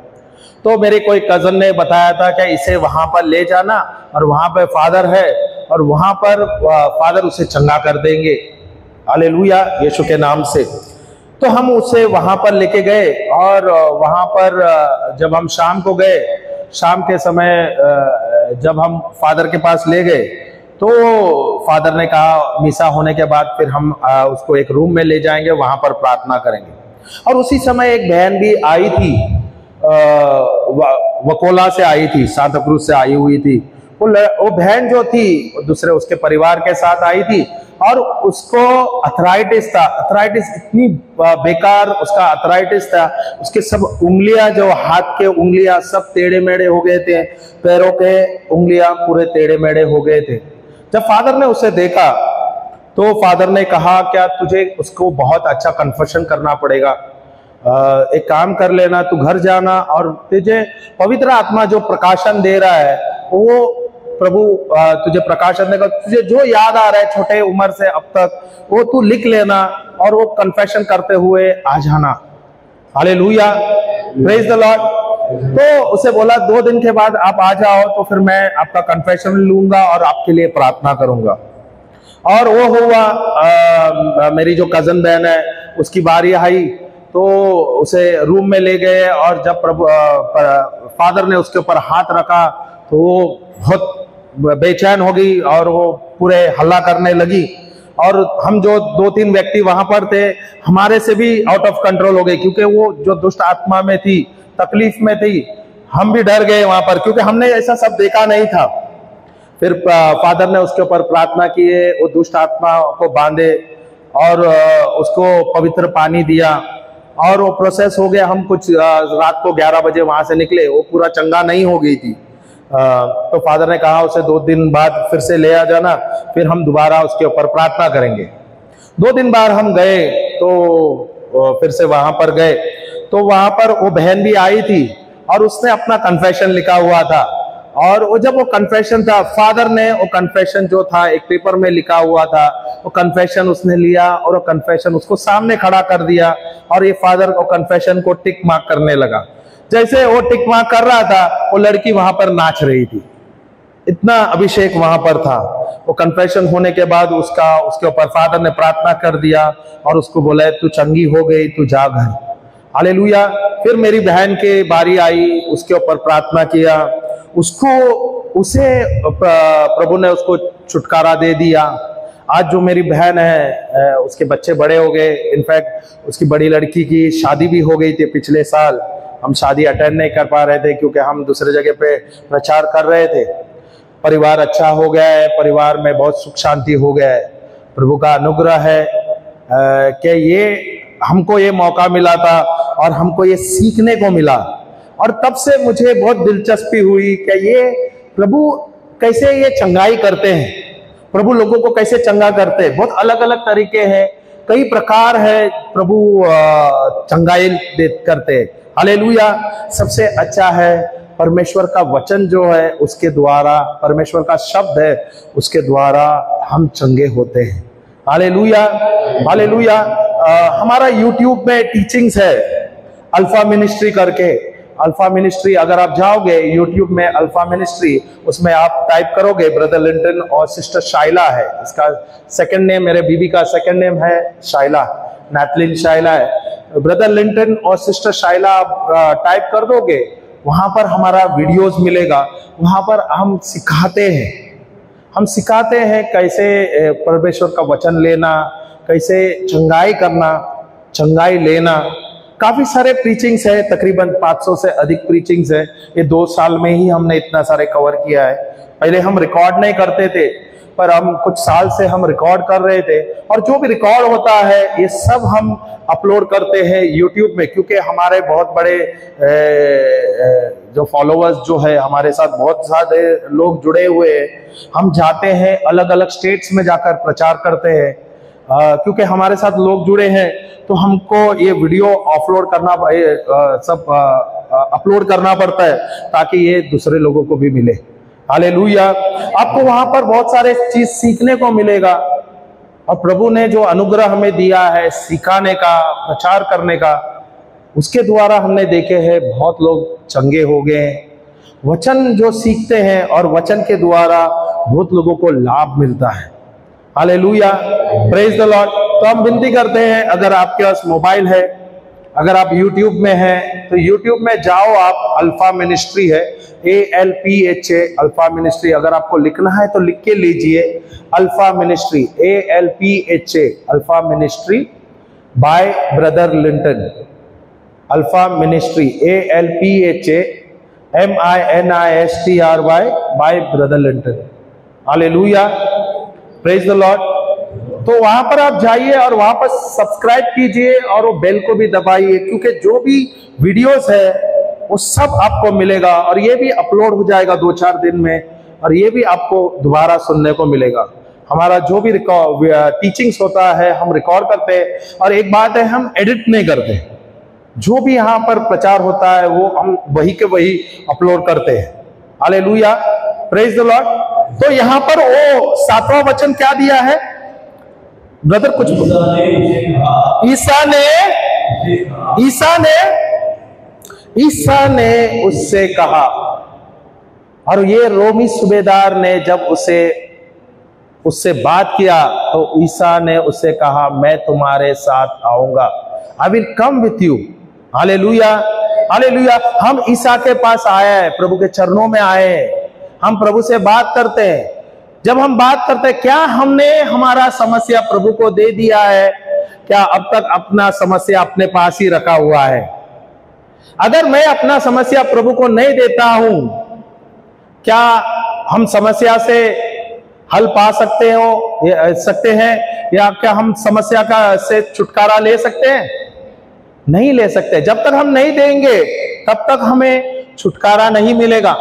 तो मेरे कोई कजन ने बताया था कि इसे वहां पर ले जाना और वहां पर फादर है और वहां पर फादर उसे चंगा कर देंगे, हालेलुया, यीशु के नाम से। तो हम उसे वहां पर लेके गए और वहां पर जब हम शाम को गए, शाम के समय जब हम फादर के पास ले गए तो फादर ने कहा मिसा होने के बाद फिर हम उसको एक रूम में ले जाएंगे, वहां पर प्रार्थना करेंगे। और उसी समय एक बहन भी आई थी, वकोला से आई थी, सांता क्रूज से आई हुई थी। वो बहन जो थी दूसरे उसके परिवार के साथ आई थी और उसको अर्थराइटिस था। अर्थराइटिस इतनी बेकार उसका अर्थराइटिस था, उसके सब उंगलियां, जो हाथ के उंगलियां सब टेढ़े मेढ़े हो गए थे, पैरों के उंगलियां पूरे टेढ़े मेढ़े हो गए थे। जब फादर ने उसे देखा तो फादर ने कहा क्या तुझे उसको बहुत अच्छा कन्फेशन करना पड़ेगा, एक काम कर लेना, तू घर जाना और तुझे पवित्र आत्मा जो प्रकाशन दे रहा है वो प्रभु तुझे प्रकाशन देगा, तुझे जो याद आ रहा है छोटे उम्र से अब तक वो तू लिख लेना और वो कन्फेशन करते हुए आ जाना, हालेलुया, प्रेज द लॉर्ड। तो उसे बोला 2 दिन के बाद आप आ जाओ तो फिर मैं आपका कन्फेशन लूंगा और आपके लिए प्रार्थना करूंगा। और वो हुआ, मेरी जो कजन बहन है उसकी बारी आई तो उसे रूम में ले गए और जब फादर ने उसके ऊपर हाथ रखा तो वो बहुत बेचैन हो गई और वो पूरे हल्ला करने लगी। और हम जो 2-3 व्यक्ति वहां पर थे हमारे से भी आउट ऑफ कंट्रोल हो गए, क्योंकि वो जो दुष्ट आत्मा में थी, तकलीफ में थी, हम भी डर गए वहां पर, क्योंकि हमने ऐसा सब देखा नहीं था। फिर फादर ने उसके ऊपर प्रार्थना की, वो दुष्ट आत्मा को बांधे और उसको पवित्र पानी दिया और वो प्रोसेस हो गया। हम कुछ रात को 11 बजे वहां से निकले, वो पूरा चंगा नहीं हो गई थी। तो फादर ने कहा उसे 2 दिन बाद फिर से ले आ जाना, फिर हम दोबारा उसके ऊपर प्रार्थना करेंगे। 2 दिन बाद हम गए तो फिर से वहां पर गए तो वहां पर वो बहन भी आई थी और उसने अपना कन्फेशन लिखा हुआ था। और वो जब वो कन्फेशन था, फादर ने वो कन्फेशन जो था एक पेपर में लिखा हुआ था, वो कन्फेशन उसने लिया और वो कन्फेशन उसको सामने खड़ा कर दिया और ये फादर वो कन्फेशन को टिक मार्क करने लगा। जैसे वो टिक मार्क कर रहा था वो लड़की वहां पर नाच रही थी, इतना अभिषेक वहां पर था। वो कन्फेशन होने के बाद उसके ऊपर फादर ने प्रार्थना कर दिया और उसको बोला तू चंगी हो गई, तू जा घर, हालेलुया। फिर मेरी बहन के बारी आई, उसके ऊपर प्रार्थना किया, उसे प्रभु ने उसको छुटकारा दे दिया। आज जो मेरी बहन है उसके बच्चे बड़े हो गए। इनफैक्ट उसकी बड़ी लड़की की शादी भी हो गई थी पिछले साल। हम शादी अटेंड नहीं कर पा रहे थे क्योंकि हम दूसरे जगह पे प्रचार कर रहे थे। परिवार अच्छा हो गया है, परिवार में बहुत सुख शांति हो गया है। प्रभु का अनुग्रह है कि ये हमको ये मौका मिला था और हमको ये सीखने को मिला, और तब से मुझे बहुत दिलचस्पी हुई कि ये प्रभु कैसे ये चंगाई करते हैं, प्रभु लोगों को कैसे चंगा करते हैं। बहुत अलग अलग तरीके हैं, कई प्रकार है प्रभु चंगाई करते हैं। हालेलुया। सबसे अच्छा है परमेश्वर का वचन जो है उसके द्वारा, परमेश्वर का शब्द है उसके द्वारा हम चंगे होते हैं। Hallelujah, hallelujah. हमारा यूट्यूब में टीचिंग्स है अल्फा मिनिस्ट्री करके। अल्फा मिनिस्ट्री अगर आप जाओगे यूट्यूब में अल्फा मिनिस्ट्री, उसमें आप टाइप करोगे ब्रदर लिंटन और सिस्टर शाइला है, इसका सेकंड नेम, मेरे बीबी का सेकंड नेम है शाइला, नैथलिन शाइला है। ब्रदर लिंटन और सिस्टर शाइला आप टाइप कर दोगे, वहां पर हमारा वीडियोस मिलेगा। वहां पर हम सिखाते हैं कैसे परमेश्वर का वचन लेना, कैसे चंगाई करना, चंगाई लेना। काफी सारे प्रीचिंग्स है, तकरीबन 500 से अधिक प्रीचिंग्स है। ये 2 साल में ही हमने इतना सारे कवर किया है। पहले हम रिकॉर्ड नहीं करते थे, पर हम कुछ साल से हम रिकॉर्ड कर रहे थे, और जो भी रिकॉर्ड होता है ये सब हम अपलोड करते हैं यूट्यूब में, क्योंकि हमारे बहुत बड़े जो फॉलोअर्स जो है हमारे साथ बहुत सारे लोग जुड़े हुए हैं। हम जाते हैं अलग अलग स्टेट्स में जाकर प्रचार करते हैं, क्योंकि हमारे साथ लोग जुड़े हैं तो हमको ये वीडियो अपलोड करना पड़ता है ताकि ये दूसरे लोगों को भी मिले। हालेलुया। आपको वहां पर बहुत सारे चीज सीखने को मिलेगा, और प्रभु ने जो अनुग्रह हमें दिया है सिखाने का, प्रचार करने का, उसके द्वारा हमने देखे हैं बहुत लोग चंगे हो गए। वचन जो सीखते हैं और वचन के द्वारा बहुत लोगों को लाभ मिलता है। Hallelujah, praise the Lord. तो हम विनती करते हैं, अगर आपके पास मोबाइल है, अगर आप यूट्यूब में हैं तो यूट्यूब में जाओ, आप अल्फा मिनिस्ट्री है, ALPHA अल्फा मिनिस्ट्री। अगर आपको लिखना है तो लिख के लीजिए alpha ministry, ALPHA alpha ministry by brother Linton. Alpha ministry ALPHA MINISTRY by brother Linton. Hallelujah, praise the Lord. तो वहां पर आप जाइए और वहां पर सब्सक्राइब कीजिए और वो बेल को भी दबाइए, क्योंकि जो भी वीडियोस है वो सब आपको मिलेगा, और ये भी अपलोड हो जाएगा 2-4 दिन में, और ये भी आपको दोबारा सुनने को मिलेगा। हमारा जो भी टीचिंग्स होता है हम रिकॉर्ड करते हैं, और एक बात है हम एडिट नहीं करते। जो भी यहाँ पर प्रचार होता है वो हम वही के वही अपलोड करते हैं। Hallelujah, praise the Lord. तो यहाँ पर वो 7वां वचन क्या दिया है ब्रदर? कुछ ईसा ने उससे कहा, और ये रोमी सूबेदार ने जब उससे बात किया तो ईसा ने उससे कहा, मैं तुम्हारे साथ आऊंगा, I will come with you. Hallelujah, hallelujah. हम ईसा के पास आए हैं, प्रभु के चरणों में आए हैं, हम प्रभु से बात करते हैं। जब हम बात करते हैं, क्या हमने हमारा समस्या प्रभु को दे दिया है? क्या अब तक अपना समस्या अपने पास ही रखा हुआ है? अगर मैं अपना समस्या प्रभु को नहीं देता हूं, क्या हम समस्या से हल पा सकते हैं, या क्या हम समस्या से छुटकारा ले सकते हैं? नहीं ले सकते। जब तक हम नहीं देंगे तब तक हमें छुटकारा नहीं मिलेगा।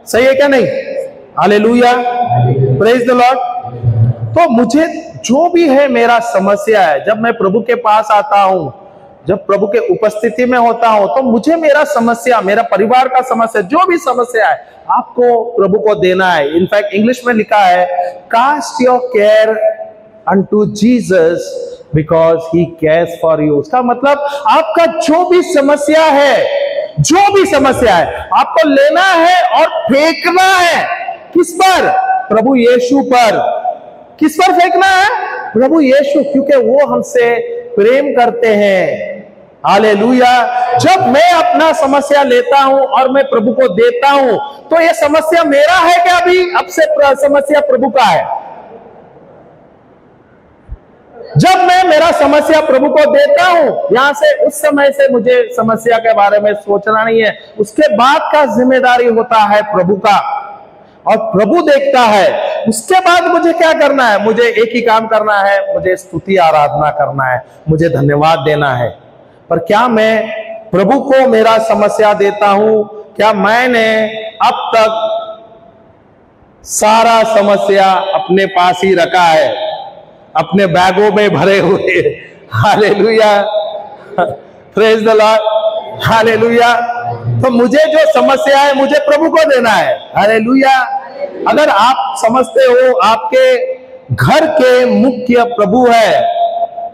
सही है क्या नहीं? Hallelujah, praise the Lord. तो मुझे जो भी है मेरा समस्या है, जब मैं प्रभु के पास आता हूं, जब प्रभु के उपस्थिति में होता हूं, तो मुझे मेरा समस्या, मेरा परिवार का समस्या, जो भी समस्या है, आपको प्रभु को देना है। इनफैक्ट इंग्लिश में लिखा है, cast your care unto Jesus because he cares for you. उसका मतलब आपका जो भी समस्या है, आपको लेना है और फेंकना है। किस पर? प्रभु यीशु पर। किस पर फेंकना है? प्रभु यीशु, क्योंकि वो हमसे प्रेम करते हैं। हालेलुया। जब मैं अपना समस्या लेता हूं और मैं प्रभु को देता हूं, तो ये समस्या मेरा है क्या? अभी अब से समस्या प्रभु का है। जब मैं मेरा समस्या प्रभु को देता हूं, यहां से उस समय से मुझे समस्या के बारे में सोचना नहीं है, उसके बाद का जिम्मेदारी होता है प्रभु का, और प्रभु देखता है। उसके बाद मुझे क्या करना है? मुझे एक ही काम करना है, मुझे स्तुति आराधना करना है, मुझे धन्यवाद देना है। पर क्या मैं प्रभु को मेरा समस्या देता हूं? क्या मैंने अब तक सारा समस्या अपने पास ही रखा है, अपने बैगों में भरे हुए? Hallelujah, praise the Lord, hallelujah. तो मुझे जो समस्या है मुझे प्रभु को देना है। हालेलुया। अगर आप समझते हो आपके घर के मुख्य प्रभु है,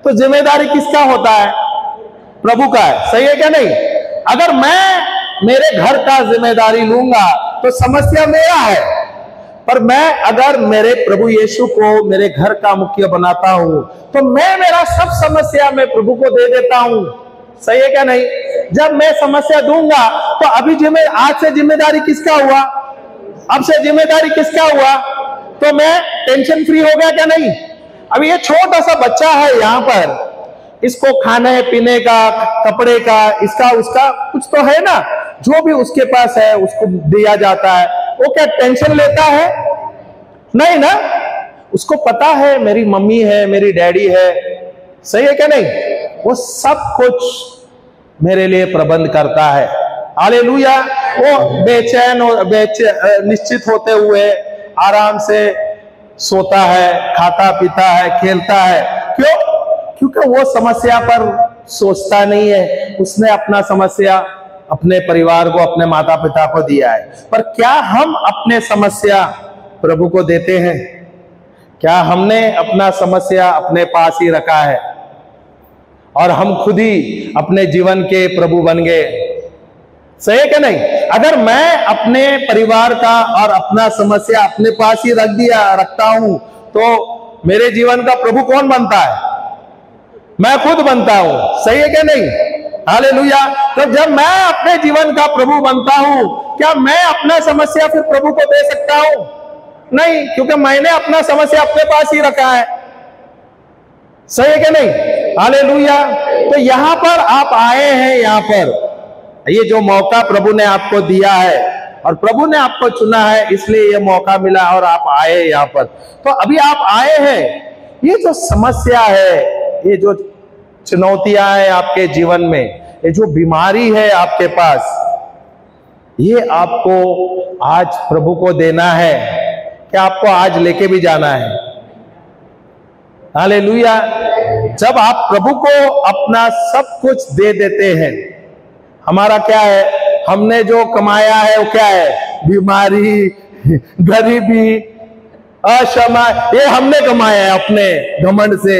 तो जिम्मेदारी किसका होता है? प्रभु का है। सही है क्या नहीं? अगर मैं मेरे घर का जिम्मेदारी लूंगा तो समस्या मेरा है, पर मैं अगर मेरे प्रभु यीशु को मेरे घर का मुखिया बनाता हूं तो मैं मेरा सब समस्या मैं प्रभु को दे देता हूं। सही है क्या नहीं? जब मैं समस्या दूंगा तो अभी आज से जिम्मेदारी किसका हुआ? अब से जिम्मेदारी किसका हुआ? तो मैं टेंशन फ्री हो गया क्या नहीं? अभी ये छोटा सा बच्चा है यहां पर, इसको खाने पीने का, कपड़े का, इसका उसका कुछ तो है ना, जो भी उसके पास है उसको दिया जाता है। वो क्या टेंशन लेता है? नहीं ना, उसको पता है मेरी मम्मी है, मेरी डैडी है। सही है क्या नहीं? वो सब कुछ मेरे लिए प्रबंध करता है। हालेलुया। वो बेचैन निश्चित होते हुए आराम से सोता है, खाता पीता है, खेलता है। क्यों? क्योंकि वो समस्या पर सोचता नहीं है। उसने अपना समस्या अपने परिवार को, अपने माता पिता को दिया है। पर क्या हम अपने समस्या प्रभु को देते हैं? क्या हमने अपना समस्या अपने पास ही रखा है और हम खुद ही अपने जीवन के प्रभु बन गए? सही है क्या नहीं? अगर मैं अपने परिवार का और अपना समस्या अपने पास ही रखता हूं तो मेरे जीवन का प्रभु कौन बनता है? मैं खुद बनता हूं। सही है क्या नहीं? हालेलुया। तो जब मैं अपने जीवन का प्रभु बनता हूं, क्या मैं अपना समस्या फिर प्रभु को दे सकता हूं? नहीं, क्योंकि मैंने अपना समस्या अपने पास ही रखा है। सही है क्या नहीं? हालेलुया। तो यहां पर आप आए हैं, यहां पर ये जो मौका प्रभु ने आपको दिया है और प्रभु ने आपको चुना है, इसलिए ये मौका मिला और आप आए यहां पर। तो अभी आप आए हैं, ये जो समस्या है, ये जो चुनौतियां हैं आपके जीवन में, ये जो बीमारी है आपके पास, ये आपको आज प्रभु को देना है। क्या आपको आज लेके भी जाना है? हालेलुया। जब आप प्रभु को अपना सब कुछ दे देते हैं, हमारा क्या है? हमने जो कमाया है वो क्या है? बीमारी, गरीबी, अक्षमा, ये हमने कमाया है अपने घमंड से,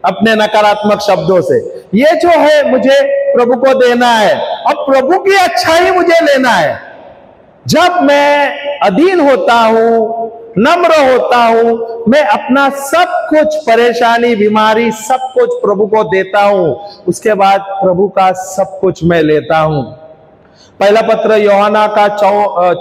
अपने नकारात्मक शब्दों से। ये जो है मुझे प्रभु को देना है और प्रभु की अच्छाई मुझे लेना है। जब मैं अधीन होता हूं, नम्र होता हूं, मैं अपना सब कुछ परेशानी, बीमारी, सब कुछ प्रभु को देता हूं, उसके बाद प्रभु का सब कुछ मैं लेता हूं। पहला पत्र यूहन्ना का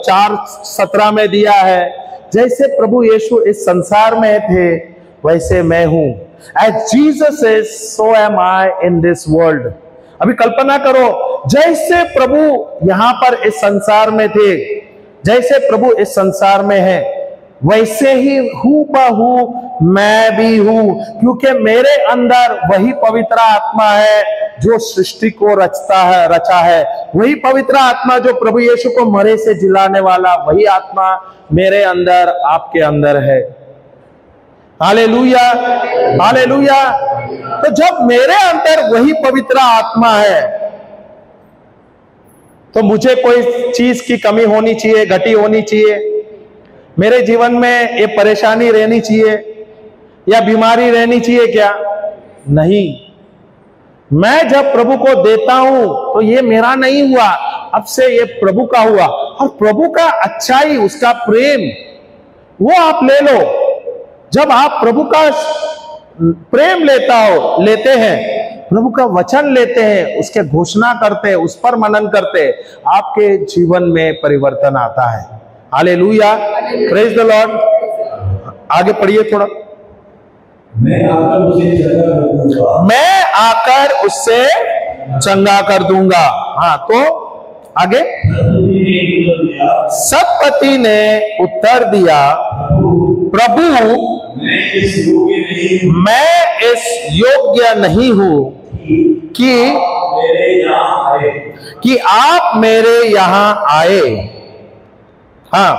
4:17 में दिया है, जैसे प्रभु यीशु इस संसार में थे वैसे मैं हूं। As Jesus is, so am I in this world. अभी कल्पना करो, जैसे प्रभु यहां पर इस संसार में थे, जैसे प्रभु इस संसार में है, वैसे ही हूबहू मैं भी हूं, क्योंकि मेरे अंदर वही पवित्र आत्मा है जो सृष्टि को रचा है। वही पवित्र आत्मा जो प्रभु यीशु को मरे से जिलाने वाला, वही आत्मा मेरे अंदर, आपके अंदर है। Hallelujah, hallelujah. तो जब मेरे अंदर वही पवित्र आत्मा है तो मुझे कोई चीज की कमी होनी चाहिए, घटी होनी चाहिए? मेरे जीवन में ये परेशानी रहनी चाहिए या बीमारी रहनी चाहिए क्या? नहीं। मैं जब प्रभु को देता हूं तो ये मेरा नहीं हुआ, अब से ये प्रभु का हुआ। और प्रभु का अच्छाई, उसका प्रेम, वो आप ले लो। जब आप प्रभु का प्रेम लेते हैं, प्रभु का वचन लेते हैं, उसके घोषणा करते हैं, उस पर मनन करते हैं, आपके जीवन में परिवर्तन आता है। Hallelujah, praise the Lord. आगे पढ़िए थोड़ा। मैं आकर उसे चंगा कर दूंगा। मैं आकर उससे चंगा कर दूंगा। हाँ, तो आगे सतपति ने उत्तर दिया, प्रभु मैं इस योग्य नहीं हूं कि आप मेरे यहाँ आए। हाँ,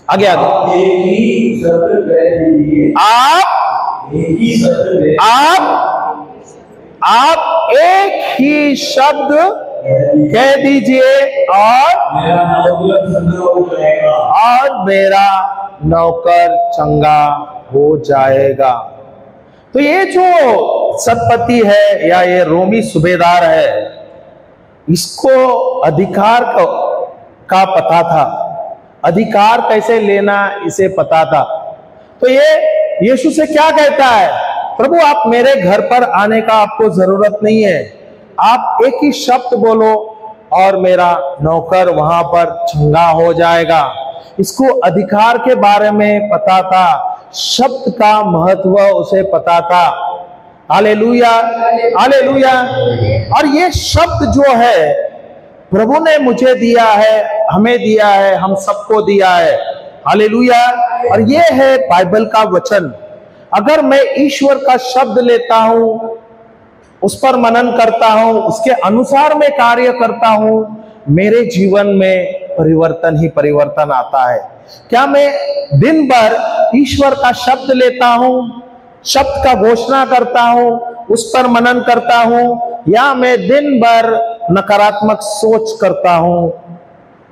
आगे आगे। एक ही शब्द कह दीजिए। आप एक ही शब्द कह दीजिए और मेरा नौकर चंगा हो जाएगा। तो ये जो सतपति है या ये रोमी सूबेदार है, इसको अधिकार का पता था, अधिकार कैसे लेना इसे पता था। तो ये यीशु से क्या कहता है, प्रभु आप मेरे घर पर आने का आपको जरूरत नहीं है, आप एक ही शब्द बोलो और मेरा नौकर वहां पर चंगा हो जाएगा। इसको अधिकार के बारे में पता था, शब्द का महत्व उसे पता था। Hallelujah, hallelujah. और ये शब्द जो है प्रभु ने मुझे दिया है, हमें दिया है, हम सबको दिया है। हालेलुया। और ये है बाइबल का वचन। अगर मैं ईश्वर का शब्द लेता हूं, उस पर मनन करता हूं, उसके अनुसार मैं कार्य करता हूं, मेरे जीवन में परिवर्तन ही परिवर्तन आता है। क्या मैं दिन भर ईश्वर का शब्द लेता हूं, शब्द का घोषणा करता हूं, उस पर मनन करता हूं, या मैं दिन भर नकारात्मक सोच करता हूं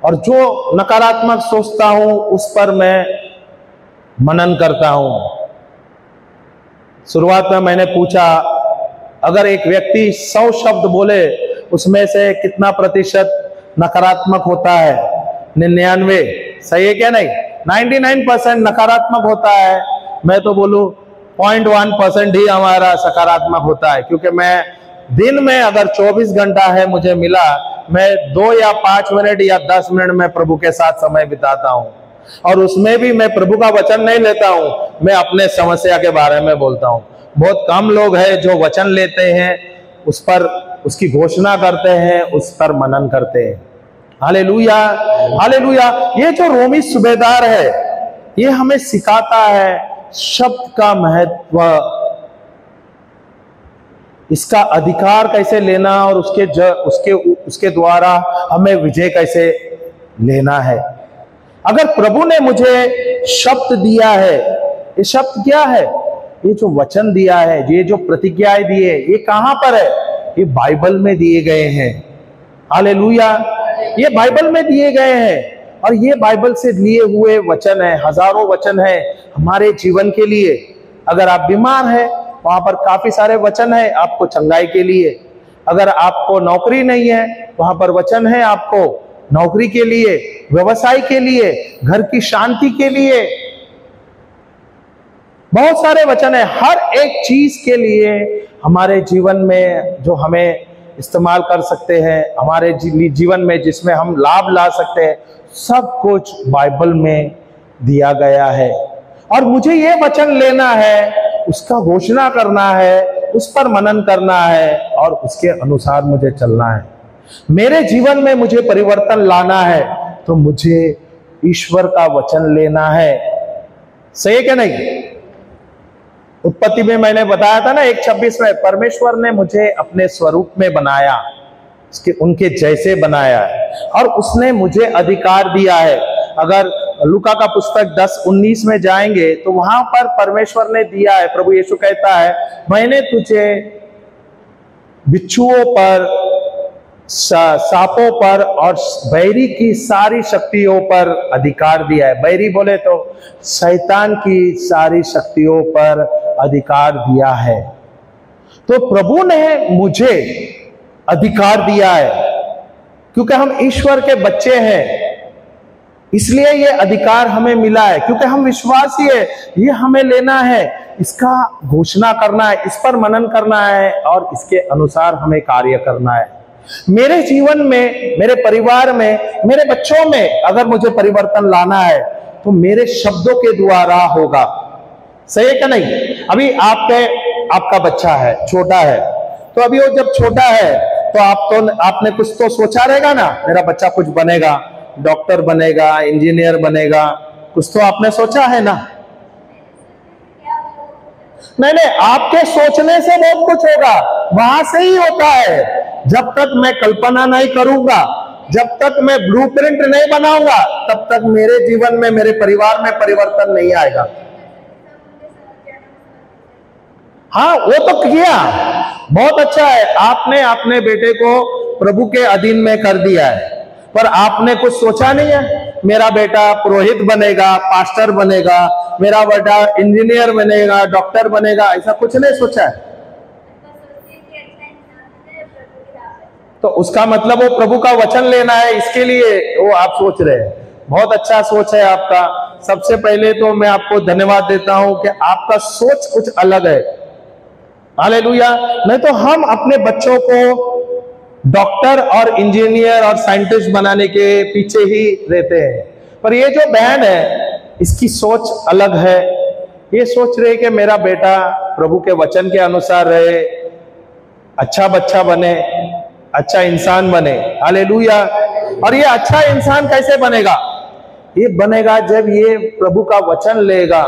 और जो नकारात्मक सोचता हूं उस पर मैं मनन करता हूं। शुरुआत में मैंने पूछा, अगर एक व्यक्ति 100 शब्द बोले उसमें से कितना प्रतिशत नकारात्मक होता है? 99। सही है क्या नहीं? 99% नकारात्मक होता है। मैं तो बोलूं 0.1% ही हमारा सकारात्मक होता है, क्योंकि मैं दिन में अगर 24 घंटा है मुझे मिला, मैं 2 या 5 मिनट या 10 मिनट में प्रभु के साथ समय बिताता हूं, और उसमें भी मैं प्रभु का वचन नहीं लेता हूं, मैं अपने समस्या के बारे में बोलता हूं। बहुत कम लोग हैं जो वचन लेते हैं, उस पर उसकी घोषणा करते हैं, उस पर मनन करते हैं। Hallelujah, hallelujah. ये जो रोमी सूबेदार है, ये हमें सिखाता है शब्द का महत्व, इसका अधिकार कैसे लेना और उसके द्वारा हमें विजय कैसे लेना है। अगर प्रभु ने मुझे शब्द दिया है, ये शब्द क्या है? ये जो वचन दिया है, ये जो प्रतिज्ञाएं दी है, ये कहां पर है? ये बाइबल में दिए गए हैं। हालेलुया। ये बाइबल में दिए गए हैं, और ये बाइबल से लिए हुए वचन है, हजारों वचन है हमारे जीवन के लिए। अगर आप बीमार हैं, वहां पर काफी सारे वचन है आपको चंगाई के लिए। अगर आपको नौकरी नहीं है, वहां पर वचन है आपको नौकरी के लिए, व्यवसाय के लिए, घर की शांति के लिए। बहुत सारे वचन है, हर एक चीज के लिए हमारे जीवन में जो हमें इस्तेमाल कर सकते हैं, हमारे जीवन में जिसमें हम लाभ ला सकते हैं, सब कुछ बाइबल में दिया गया है। और मुझे ये वचन लेना है, उसका घोषणा करना है, उस पर मनन करना है और उसके अनुसार मुझे चलना है। मेरे जीवन में मुझे परिवर्तन लाना है, तो मुझे ईश्वर का वचन लेना है। सही है क्या नहीं? उत्पत्ति में मैंने बताया था ना 1:26 में, परमेश्वर ने मुझे अपने स्वरूप में बनाया, उनके जैसे बनाया है, और उसने मुझे अधिकार दिया है। अगर लूका का पुस्तक 10:19 में जाएंगे तो वहां पर परमेश्वर ने दिया है, प्रभु यीशु कहता है, मैंने तुझे बिच्छुओं पर, सांपों पर और बैरी की सारी शक्तियों पर अधिकार दिया है। बैरी बोले तो शैतान की सारी शक्तियों पर अधिकार दिया है। तो प्रभु ने मुझे अधिकार दिया है, क्योंकि हम ईश्वर के बच्चे हैं, इसलिए ये अधिकार हमें मिला है। क्योंकि हम विश्वासी है, ये हमें लेना है, इसका घोषणा करना है, इस पर मनन करना है और इसके अनुसार हमें कार्य करना है। मेरे जीवन में, मेरे परिवार में, मेरे बच्चों में अगर मुझे परिवर्तन लाना है, तो मेरे शब्दों के द्वारा होगा। सही है क्या नहीं? अभी आपका बच्चा है, छोटा है, तो अभी वो जब छोटा है तो आपने कुछ तो सोचा रहेगा ना, मेरा बच्चा कुछ बनेगा, डॉक्टर बनेगा, इंजीनियर बनेगा, कुछ तो आपने सोचा है ना? नहीं, आपके सोचने से बहुत कुछ होगा, वहां से ही होता है। जब तक मैं कल्पना नहीं करूंगा, जब तक मैं ब्लूप्रिंट नहीं बनाऊंगा, तब तक मेरे जीवन में, मेरे परिवार में परिवर्तन नहीं आएगा। हाँ, वो तो किया, बहुत अच्छा है, आपने अपने बेटे को प्रभु के अधीन में कर दिया है, पर आपने कुछ सोचा नहीं है, मेरा बेटा पुरोहित बनेगा, पास्टर बनेगा, मेरा बेटा इंजीनियर बनेगा, डॉक्टर बनेगा, ऐसा कुछ नहीं सोचा है। तो उसका मतलब वो प्रभु का वचन लेना है, इसके लिए वो आप सोच रहे हैं। बहुत अच्छा सोच है आपका। सबसे पहले तो मैं आपको धन्यवाद देता हूं कि आपका सोच कुछ अलग है। हालेलुया। नहीं तो हम अपने बच्चों को डॉक्टर और इंजीनियर और साइंटिस्ट बनाने के पीछे ही रहते हैं, पर ये जो बहन है इसकी सोच अलग है। ये सोच रहे कि मेरा बेटा प्रभु के वचन के अनुसार रहे, अच्छा बच्चा बने, अच्छा इंसान बने। हालेलुया। और ये अच्छा इंसान कैसे बनेगा? ये बनेगा जब ये प्रभु का वचन लेगा,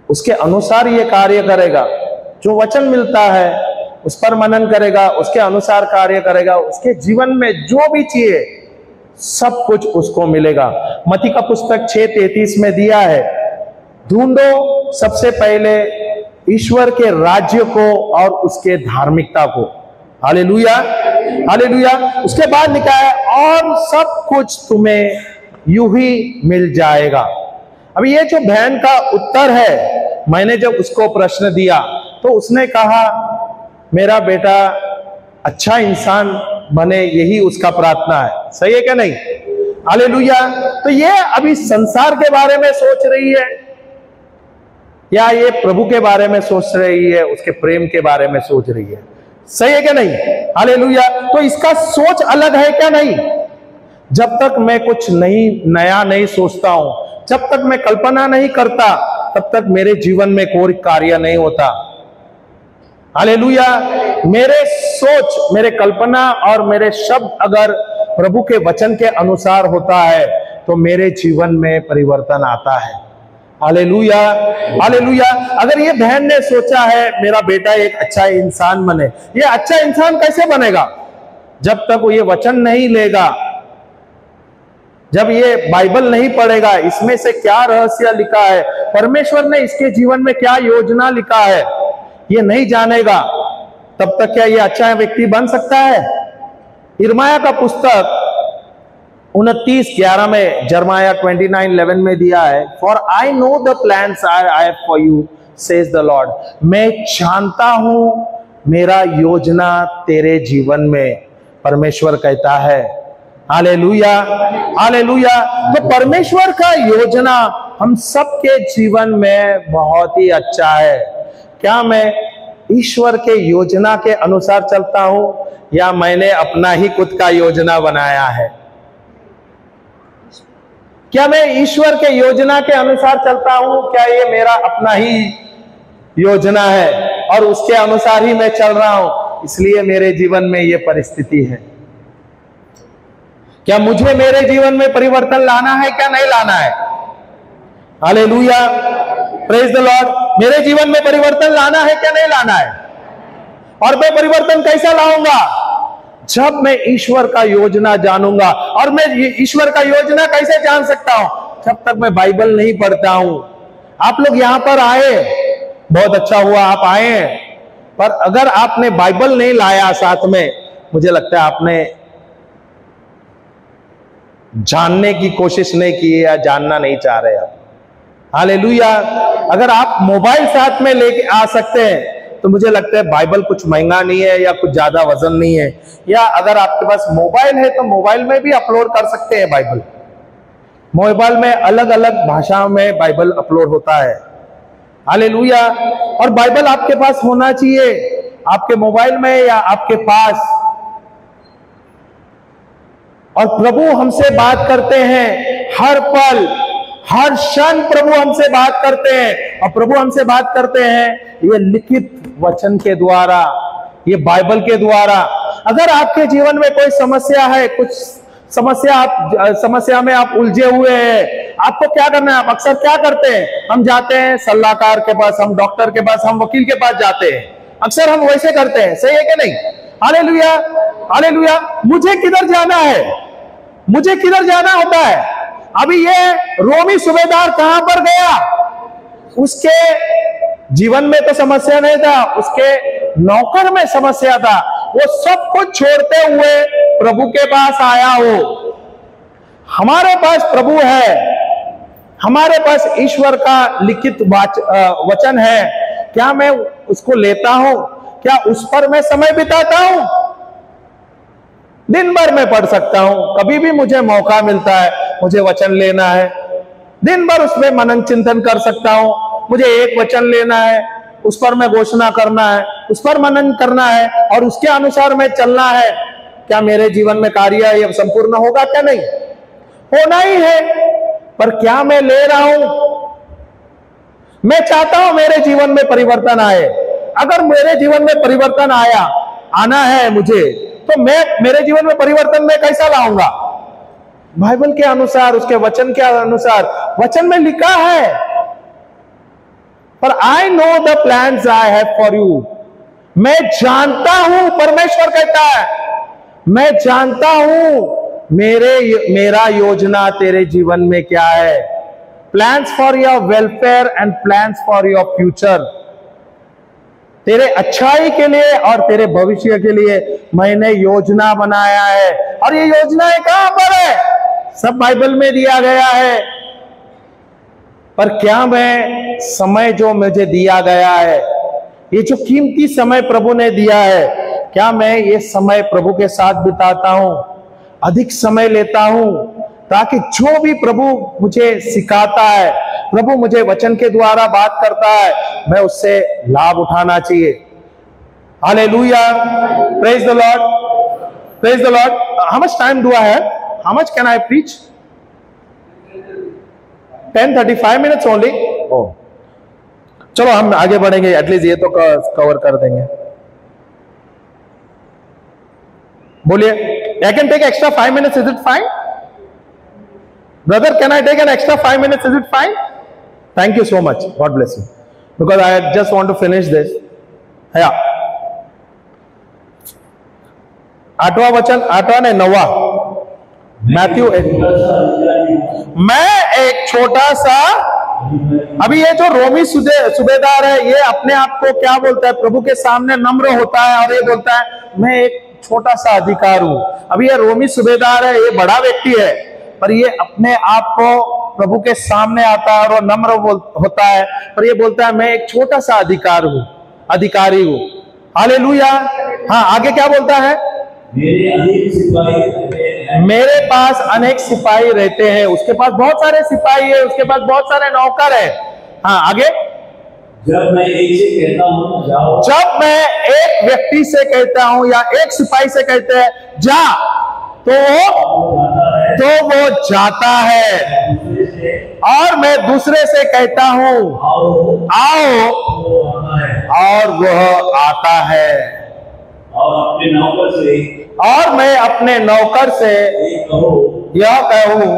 उसके अनुसार ये कार्य करेगा, जो वचन मिलता है उस पर मनन करेगा, उसके अनुसार कार्य करेगा, उसके जीवन में जो भी चाहिए सब कुछ उसको मिलेगा। मत्ती का पुस्तक 6:33 में दिया है, ढूंढो सबसे पहले ईश्वर के राज्य को और उसके धार्मिकता को। Hallelujah, hallelujah. उसके बाद लिखा है और सब कुछ तुम्हें यूं ही मिल जाएगा। अभी ये जो बहन का उत्तर है, मैंने जब उसको प्रश्न दिया तो उसने कहा मेरा बेटा अच्छा इंसान बने, यही उसका प्रार्थना है। सही है क्या नहीं? हालेलुया। तो ये अभी संसार के बारे में सोच रही है या ये प्रभु के बारे में सोच रही है, उसके प्रेम के बारे में सोच रही है? सही है क्या नहीं? हालेलुया। तो इसका सोच अलग है क्या नहीं? जब तक मैं कुछ नया नहीं सोचता हूं, जब तक मैं कल्पना नहीं करता, तब तक मेरे जीवन में कोई कार्य नहीं होता। हालेलुया। मेरे सोच, मेरे कल्पना और मेरे शब्द अगर प्रभु के वचन के अनुसार होता है तो मेरे जीवन में परिवर्तन आता है। Hallelujah, hallelujah. अगर ये बहन ने सोचा है मेरा बेटा एक अच्छा इंसान बने, ये अच्छा इंसान कैसे बनेगा? जब तक वो ये वचन नहीं लेगा, जब ये बाइबल नहीं पढ़ेगा, इसमें से क्या रहस्य लिखा है, परमेश्वर ने इसके जीवन में क्या योजना लिखा है, ये नहीं जानेगा, तब तक क्या ये अच्छा व्यक्ति बन सकता है? यिर्मयाह का पुस्तक 29:11 में, जर्माया 29:11 में दिया है, for I know the plans I have for you says the Lord. मैं जानता हूं मेरा योजना तेरे जीवन में, परमेश्वर कहता है। Hallelujah, hallelujah. तो परमेश्वर का योजना हम सबके जीवन में बहुत ही अच्छा है। क्या मैं ईश्वर के योजना के अनुसार चलता हूं या मैंने अपना ही खुद का योजना बनाया है? क्या मैं ईश्वर के योजना के अनुसार चलता हूं? क्या ये मेरा अपना ही योजना है और उसके अनुसार ही मैं चल रहा हूं, इसलिए मेरे जीवन में ये परिस्थिति है? क्या मुझे मेरे जीवन में परिवर्तन लाना है, क्या नहीं लाना है? Hallelujah, praise the Lord. मेरे जीवन में परिवर्तन लाना है क्या नहीं लाना है? और मैं परिवर्तन कैसा लाऊंगा? जब मैं ईश्वर का योजना जानूंगा। और मैं ईश्वर का योजना कैसे जान सकता हूं? जब तक मैं बाइबल नहीं पढ़ता हूं। आप लोग यहां पर आए, बहुत अच्छा हुआ आप आए हैं, पर अगर आपने बाइबल नहीं लाया साथ में, मुझे लगता है आपने जानने की कोशिश नहीं की है या जानना नहीं चाह रहे आप। हालेलुया। अगर आप मोबाइल साथ में लेके आ सकते हैं तो मुझे लगता है बाइबल कुछ महंगा नहीं है या कुछ ज्यादा वजन नहीं है। या अगर आपके पास मोबाइल है तो मोबाइल में भी अपलोड कर सकते हैं बाइबल। मोबाइल में अलग अलग भाषाओं में बाइबल अपलोड होता है। हालेलुया। और बाइबल आपके पास होना चाहिए, आपके मोबाइल में या आपके पास। और प्रभु हमसे बात करते हैं हर पल, हर क्षण प्रभु हमसे बात करते हैं, और प्रभु हमसे बात करते हैं ये लिखित वचन के द्वारा, ये बाइबल के द्वारा। अगर आपके जीवन में कोई समस्या है, कुछ समस्या में आप उलझे हुए हैं, आपको क्या करना है? आप अक्सर क्या करते हैं? हम जाते हैं सलाहकार के पास, हम डॉक्टर के पास, हम वकील के पास जाते हैं। अक्सर हम वैसे करते हैं, सही है कि नहीं? Hallelujah, hallelujah. मुझे किधर जाना है? मुझे किधर जाना होता है? अभी ये रोमी सूबेदार कहां पर गया? उसके जीवन में तो समस्या नहीं था, उसके नौकर में समस्या था। वो सब कुछ छोड़ते हुए प्रभु के पास आया हो। हमारे पास प्रभु है, हमारे पास ईश्वर का लिखित वचन है। क्या मैं उसको लेता हूं? क्या उस पर मैं समय बिताता हूं? दिन भर मैं पढ़ सकता हूं, कभी भी मुझे मौका मिलता है, मुझे वचन लेना है, दिन भर उसमें मनन चिंतन कर सकता हूं। मुझे एक वचन लेना है, उस पर मैं घोषणा करना है, उस पर मनन करना है और उसके अनुसार मैं चलना है। क्या मेरे जीवन में कार्य यह संपूर्ण होगा? क्या नहीं होना ही है। पर क्या मैं ले रहा हूं? मैं चाहता हूं मेरे जीवन में परिवर्तन आए। अगर मेरे जीवन में परिवर्तन आना है मुझे, तो मैं मेरे जीवन में परिवर्तन में कैसा लाऊंगा? बाइबल के अनुसार, उसके वचन के अनुसार। वचन में लिखा है, पर I know the plans I have for you. मैं जानता हूं, परमेश्वर कहता है, मैं जानता हूं मेरा योजना तेरे जीवन में क्या है। Plans for your welfare and plans for your future. तेरे अच्छाई के लिए और तेरे भविष्य के लिए मैंने योजना बनाया है। और ये योजनाएं कहां पर है? सब बाइबल में दिया गया है। पर क्या मैं समय जो मुझे दिया गया है, ये जो कीमती समय प्रभु ने दिया है, क्या मैं ये समय प्रभु के साथ बिताता हूं? अधिक समय लेता हूं, ताकि जो भी प्रभु मुझे सिखाता है, प्रभु मुझे वचन के द्वारा बात करता है, मैं उससे लाभ उठाना चाहिए। Hallelujah, praise the Lord, praise the Lord. How much time do I have? How much can I preach? 10:35 minutes only. Oh, चलो हम आगे बढ़ेंगे, एटलीस्ट ये तो कवर कर देंगे। बोलिए, I can take extra 5 minutes, is it fine? Brother, can I take an extra 5 minutes, is it fine? Thank you so much. God bless you. Because I just want to finish this. Yeah. 8वां वचन, 8वां ने 9वां, Matthew 8। मैं एक छोटा सा, अभी ये जो रोमी सूबेदार है, ये अपने आप को क्या बोलता है? प्रभु के सामने नम्र होता है और ये बोलता है मैं एक छोटा सा अधिकार हूं। अभी ये रोमी सूबेदार है, ये बड़ा व्यक्ति है, पर ये अपने आप को प्रभु के सामने आता है और वो नम्र होता है, पर ये बोलता है मैं एक छोटा सा अधिकारी हूं। हालेलुया। हाँ, आगे क्या बोलता है? मेरे पास अनेक सिपाही रहते हैं। उसके पास बहुत सारे सिपाही है, उसके पास बहुत सारे नौकर है। हाँ, आगे। जब मैं एक से कहता हूं जाओ, जब मैं एक व्यक्ति से कहता हूं या एक सिपाही से कहते हैं जा, तो वो जाता है। और मैं दूसरे से कहता हूं आओ, और वह आता है। और मैं अपने नौकर से यह कहूं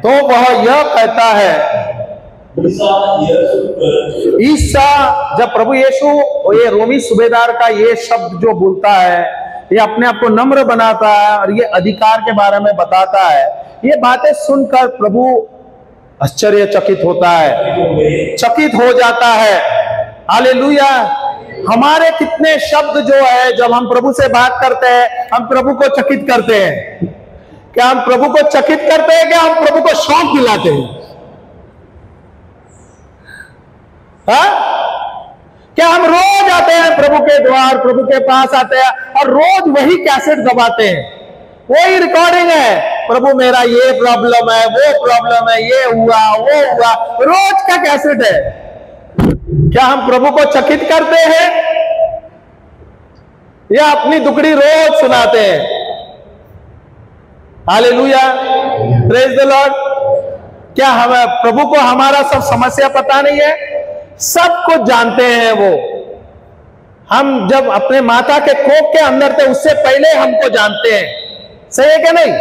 तो वह यह कहता है। ईसा, जब प्रभु यीशु ये रोमी सूबेदार का ये शब्द जो बोलता है, ये अपने आप को नम्र बनाता है और ये अधिकार के बारे में बताता है। ये बातें सुनकर प्रभु आश्चर्यचकित होता है, चकित हो जाता है। हालेलुया। हमारे कितने शब्द जो है, जब हम प्रभु से बात करते हैं, हम प्रभु को चकित करते हैं। क्या हम प्रभु को चकित करते हैं? क्या हम प्रभु को शौक दिलाते हैं? हाँ? क्या हम रोज आते हैं प्रभु के द्वार, प्रभु के पास आते हैं और रोज वही कैसेट दबाते हैं, वही रिकॉर्डिंग है, प्रभु मेरा ये प्रॉब्लम है, वो प्रॉब्लम है, ये हुआ, वो हुआ, रोज का कैसेट है। क्या हम प्रभु को चकित करते हैं या अपनी दुखड़ी रोज सुनाते हैं? हालेलुया। Praise the Lord. क्या हम प्रभु को हमारा सब समस्या पता नहीं है? सब कुछ जानते हैं वो। हम जब अपने माता के कोख के अंदर थे उससे पहले हमको जानते हैं। सही है क्या नहीं?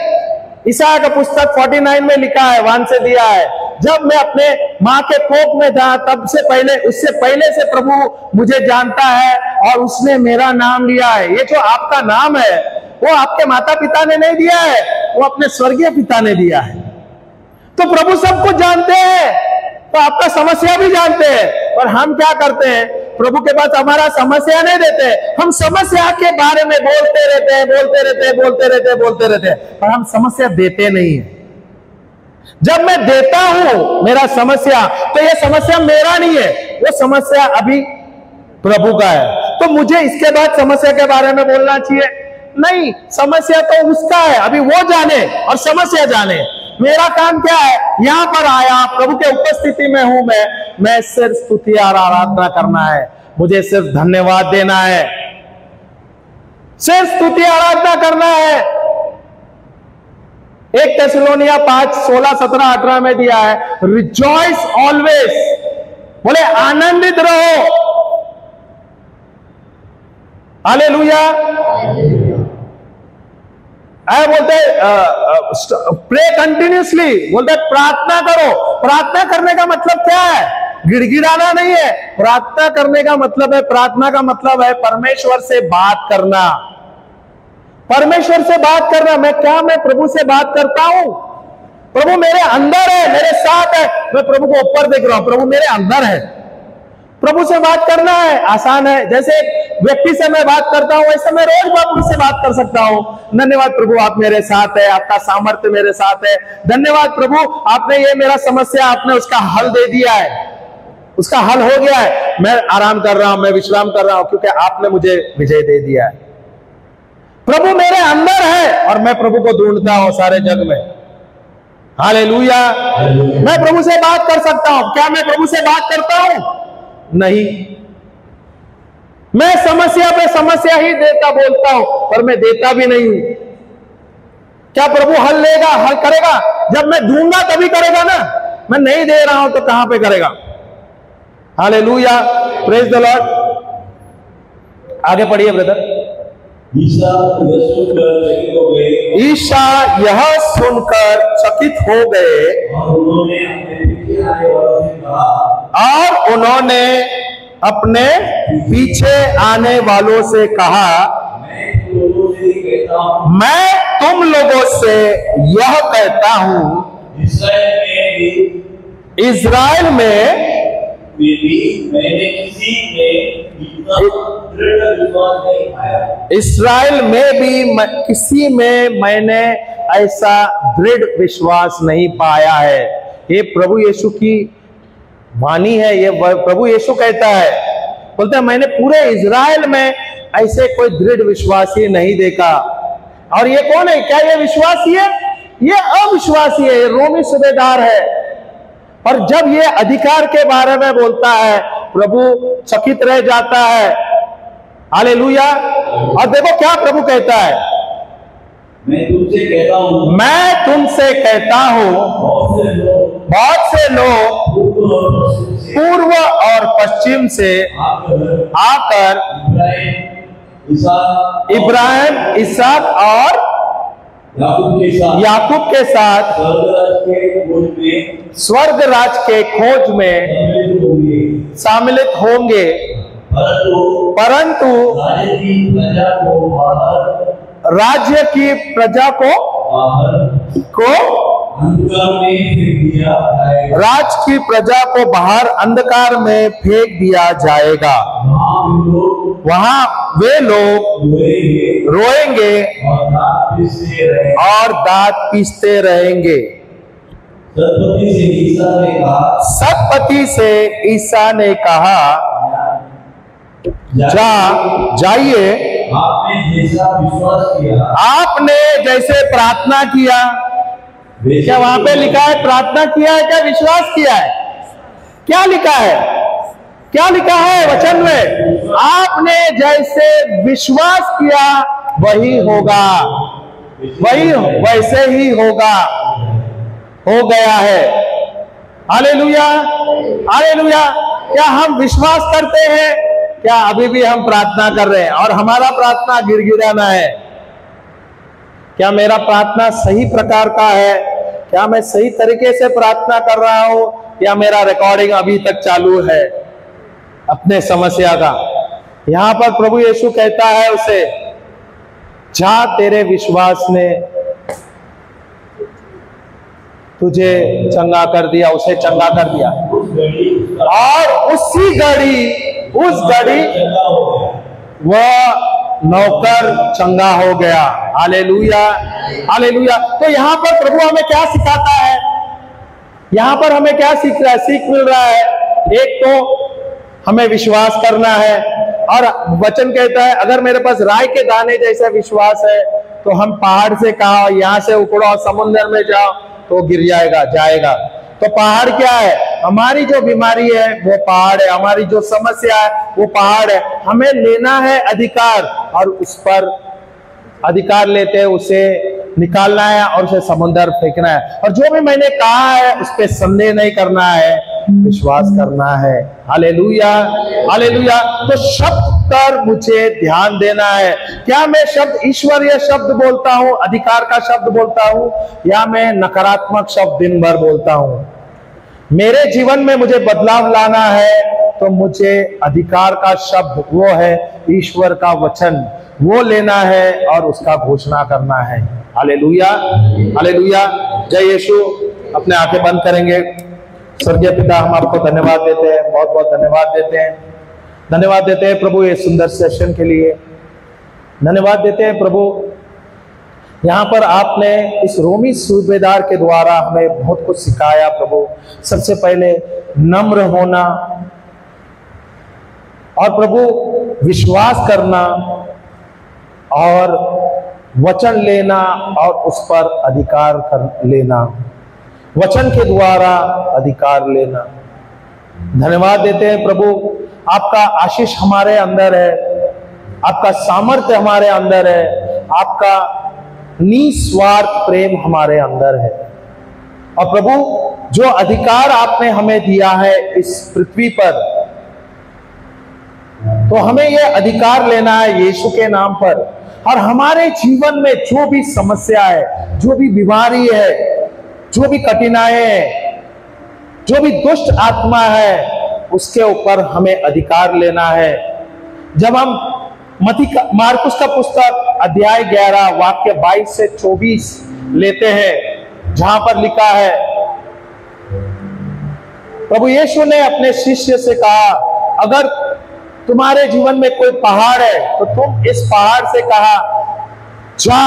ईसाया का पुस्तक 49 में लिखा है, 1 से दिया है, जब मैं अपने माँ के कोख में था तब से पहले, उससे पहले से प्रभु मुझे जानता है और उसने मेरा नाम लिया है। ये जो आपका नाम है वो आपके माता पिता ने नहीं दिया है, वो अपने स्वर्गीय पिता ने दिया है। तो प्रभु सब कुछ जानते हैं, तो आपका समस्या भी जानते हैं। और हम क्या करते हैं? प्रभु के पास हमारा समस्या नहीं देते, हम समस्या के बारे में बोलते रहते हैं, बोलते रहते हैं, पर हम समस्या देते नहीं है। जब मैं देता हूं मेरा समस्या, तो यह समस्या मेरा नहीं है, वो समस्या अभी प्रभु का है। तो मुझे इसके बाद समस्या के बारे में बोलना चाहिए? नहीं, समस्या तो उसका है, अभी वो जाने और समस्या जाने। मेरा काम क्या है? यहां पर आया, प्रभु के उपस्थिति में हूं मैं सिर्फ स्तुति और आराधना करना है, मुझे सिर्फ धन्यवाद देना है, सिर्फ स्तुति आराधना करना है। 1 थिस्सलुनीया 5, 16, 17, 18 में दिया है, रिजॉइस ऑलवेज, बोले आनंदित रहो। हालेलुया। बोलते प्रे कंटिन्यूसली, बोलते प्रार्थना करो। प्रार्थना करने का मतलब क्या है? गिड़गिड़ाना नहीं है। प्रार्थना करने का मतलब है, प्रार्थना का मतलब है परमेश्वर से बात करना, परमेश्वर से बात करना। मैं प्रभु से बात करता हूं, प्रभु मेरे अंदर है, मेरे साथ है। मैं प्रभु को ऊपर देख रहा हूं, प्रभु मेरे अंदर है। प्रभु से बात करना है, आसान है। जैसे व्यक्ति से मैं बात करता हूं, वैसे मैं रोज प्रभु से बात कर सकता हूं। धन्यवाद प्रभु, आप मेरे साथ है, आपका सामर्थ्य मेरे साथ है। धन्यवाद प्रभु, आपने ये मेरा समस्या, आपने उसका हल दे दिया है, उसका हल हो गया है। मैं आराम कर रहा हूं, मैं विश्राम कर रहा हूं, क्योंकि आपने मुझे विजय दे दिया है। प्रभु मेरे अंदर है और मैं प्रभु को ढूंढता हूं सारे जग में। हालेलुया। मैं प्रभु से बात कर सकता हूं। क्या मैं प्रभु से बात करता हूं? नहीं, मैं समस्या पे समस्या ही देता बोलता हूं, पर मैं देता भी नहीं हूं। क्या प्रभु हल लेगा, हल करेगा? जब मैं दूंगा तभी करेगा ना, मैं नहीं दे रहा हूं तो कहां पे करेगा? Hallelujah, praise the Lord. आगे पढ़िए ब्रदर। ईशा यह सुनकर चकित हो गए और उन्होंने अपने पीछे आने वालों से कहा, मैं तुम लोगों से यह कहता हूं, इज़राइल में मैंने किसी में इस्राएल में भी किसी में मैंने ऐसा दृढ़ विश्वास नहीं पाया है। ये प्रभु यीशु की वाणी है, ये प्रभु यीशु कहता है, बोलता है मैंने पूरे इज़राइल में ऐसे कोई दृढ़ विश्वासी नहीं देखा। और ये कौन है? क्या ये विश्वासी है? ये अविश्वासी है, ये रोमी सूबेदार है। और जब ये अधिकार के बारे में बोलता है, प्रभु चकित रह जाता है। हालेलुया। और देखो क्या प्रभु कहता है, मैं तुमसे कहता हूं, बहुत से लोग पूर्व और पश्चिम से आकर इब्राहिम, इसहाक और याकूब के साथ स्वर्ग राज के खोज में सम्मिलित होंगे, परंतु राज्य की प्रजा को राज की प्रजा को बाहर अंधकार में फेंक दिया जाएगा। वहां वे लोग रोएंगे और दांत पीसते रहेंगे। सतपति से ईसा ने कहा, जाइए, आपने जैसे प्रार्थना किया। क्या वहां पे लिखा है प्रार्थना किया है? क्या विश्वास किया है? क्या लिखा है? क्या लिखा है वचन में? आपने जैसे विश्वास किया वही होगा, वही वैसे ही होगा। हो गया है। Hallelujah, hallelujah. क्या हम विश्वास करते हैं? क्या अभी भी हम प्रार्थना कर रहे हैं और हमारा प्रार्थना गिड़गिड़ाना है? क्या मेरा प्रार्थना सही प्रकार का है? क्या मैं सही तरीके से प्रार्थना कर रहा हूं या मेरा रिकॉर्डिंग अभी तक चालू है अपने समस्या का? यहां पर प्रभु यीशु कहता है उसे, जा तेरे विश्वास ने तुझे चंगा कर दिया, उसे चंगा कर दिया। और उसी उस घड़ी वह नौकर चंगा हो गया। Hallelujah, hallelujah. तो यहां पर प्रभु हमें क्या सिखाता है? यहां पर हमें क्या सीख मिल रहा है? एक तो हमें विश्वास करना है, और वचन कहता है अगर मेरे पास राई के दाने जैसा विश्वास है तो हम पहाड़ से कहा यहां से उखड़ो समुद्र में जाओ तो गिर जाएगा। तो पहाड़ क्या है? हमारी जो बीमारी है वो पहाड़ है, हमारी जो समस्या है वो पहाड़ है। हमें लेना है अधिकार और उस पर अधिकार लेते उसे निकालना है और उसे समुद्र फेंकना है। और जो भी मैंने कहा है उस पर संदेह नहीं करना है, विश्वास करना है। Hallelujah, hallelujah. तो शब्द पर मुझे ध्यान देना है। क्या मैं शब्द ईश्वरीय शब्द बोलता हूं, अधिकार का शब्द बोलता हूं, या मैं नकारात्मक शब्द दिन भर बोलता हूं? मेरे जीवन में मुझे बदलाव लाना है तो मुझे अधिकार का शब्द, वो है ईश्वर का वचन, वो लेना है और उसका घोषणा करना है। Hallelujah, hallelujah. जय यीशु। अपने आंखें बंद करेंगे। स्वर्गीय पिता, हम आपको धन्यवाद देते हैं, बहुत बहुत धन्यवाद देते हैं। धन्यवाद देते हैं प्रभु ये सुंदर सेशन के लिए। धन्यवाद देते हैं प्रभु, यहाँ पर आपने इस रोमी सूबेदार के द्वारा हमें बहुत कुछ सिखाया प्रभु। सबसे पहले नम्र होना, और प्रभु विश्वास करना, और वचन लेना और उस पर अधिकार कर लेना, वचन के द्वारा अधिकार लेना। धन्यवाद देते हैं प्रभु, आपका आशीष हमारे अंदर है, आपका सामर्थ्य हमारे अंदर है, आपका निस्वार्थ प्रेम हमारे अंदर है। और प्रभु जो अधिकार आपने हमें दिया है इस पृथ्वी पर, तो हमें यह अधिकार लेना है यीशु के नाम पर। और हमारे जीवन में जो भी समस्या है, जो भी बीमारी है, जो भी कठिनाई है, जो भी दुष्ट आत्मा है, उसके ऊपर हमें अधिकार लेना है। जब हम मार्कुस का पुस्तक अध्याय 11 वाक्य 22 से 24 लेते हैं, जहां पर लिखा है, प्रभु यीशु ने अपने शिष्य से कहा, अगर तुम्हारे जीवन में कोई पहाड़ है तो तुम इस पहाड़ से कहा, जा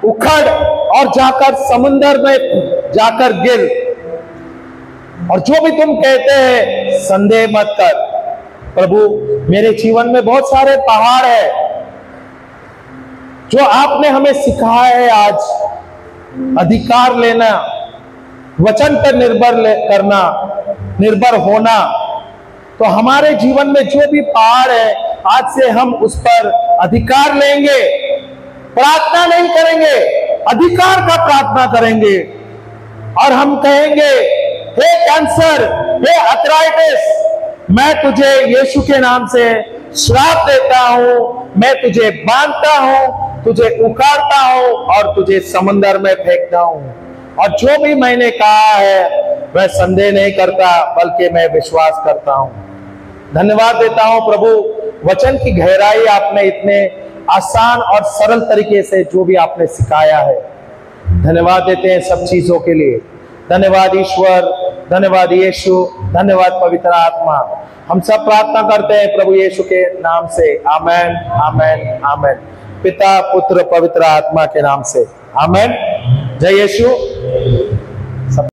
उखड़ और जाकर समुद्र में जाकर गिर। और जो भी तुम कहते हैं संदेह मत कर। प्रभु मेरे जीवन में बहुत सारे पहाड़ है जो आपने हमें सिखाया है। आज अधिकार लेना, वचन पर निर्भर होना। तो हमारे जीवन में जो भी पहाड़ है, आज से हम उस पर अधिकार लेंगे। प्रार्थना नहीं करेंगे, अधिकार का प्रार्थना करेंगे। और हम कहेंगे, हे कैंसर, हे अर्थराइटिस, मैं तुझे यीशु के नाम से श्राप देता हूं, मैं तुझे बांधता हूं, तुझे उखाड़ता हूं और तुझे समंदर में फेंकता हूं। और जो भी मैंने कहा है वह संदेह नहीं करता, बल्कि मैं विश्वास करता हूं। धन्यवाद देता हूं प्रभु, वचन की गहराई आपने इतने आसान और सरल तरीके से जो भी आपने सिखाया है, धन्यवाद देते हैं सब चीजों के लिए। धन्यवाद ईश्वर, धन्यवाद यीशु, धन्यवाद पवित्र आत्मा। हम सब प्रार्थना करते हैं प्रभु यीशु के नाम से, आमेन, आमेन, आमेन। पिता, पुत्र, पवित्र आत्मा के नाम से, आमेन। जय यीशु।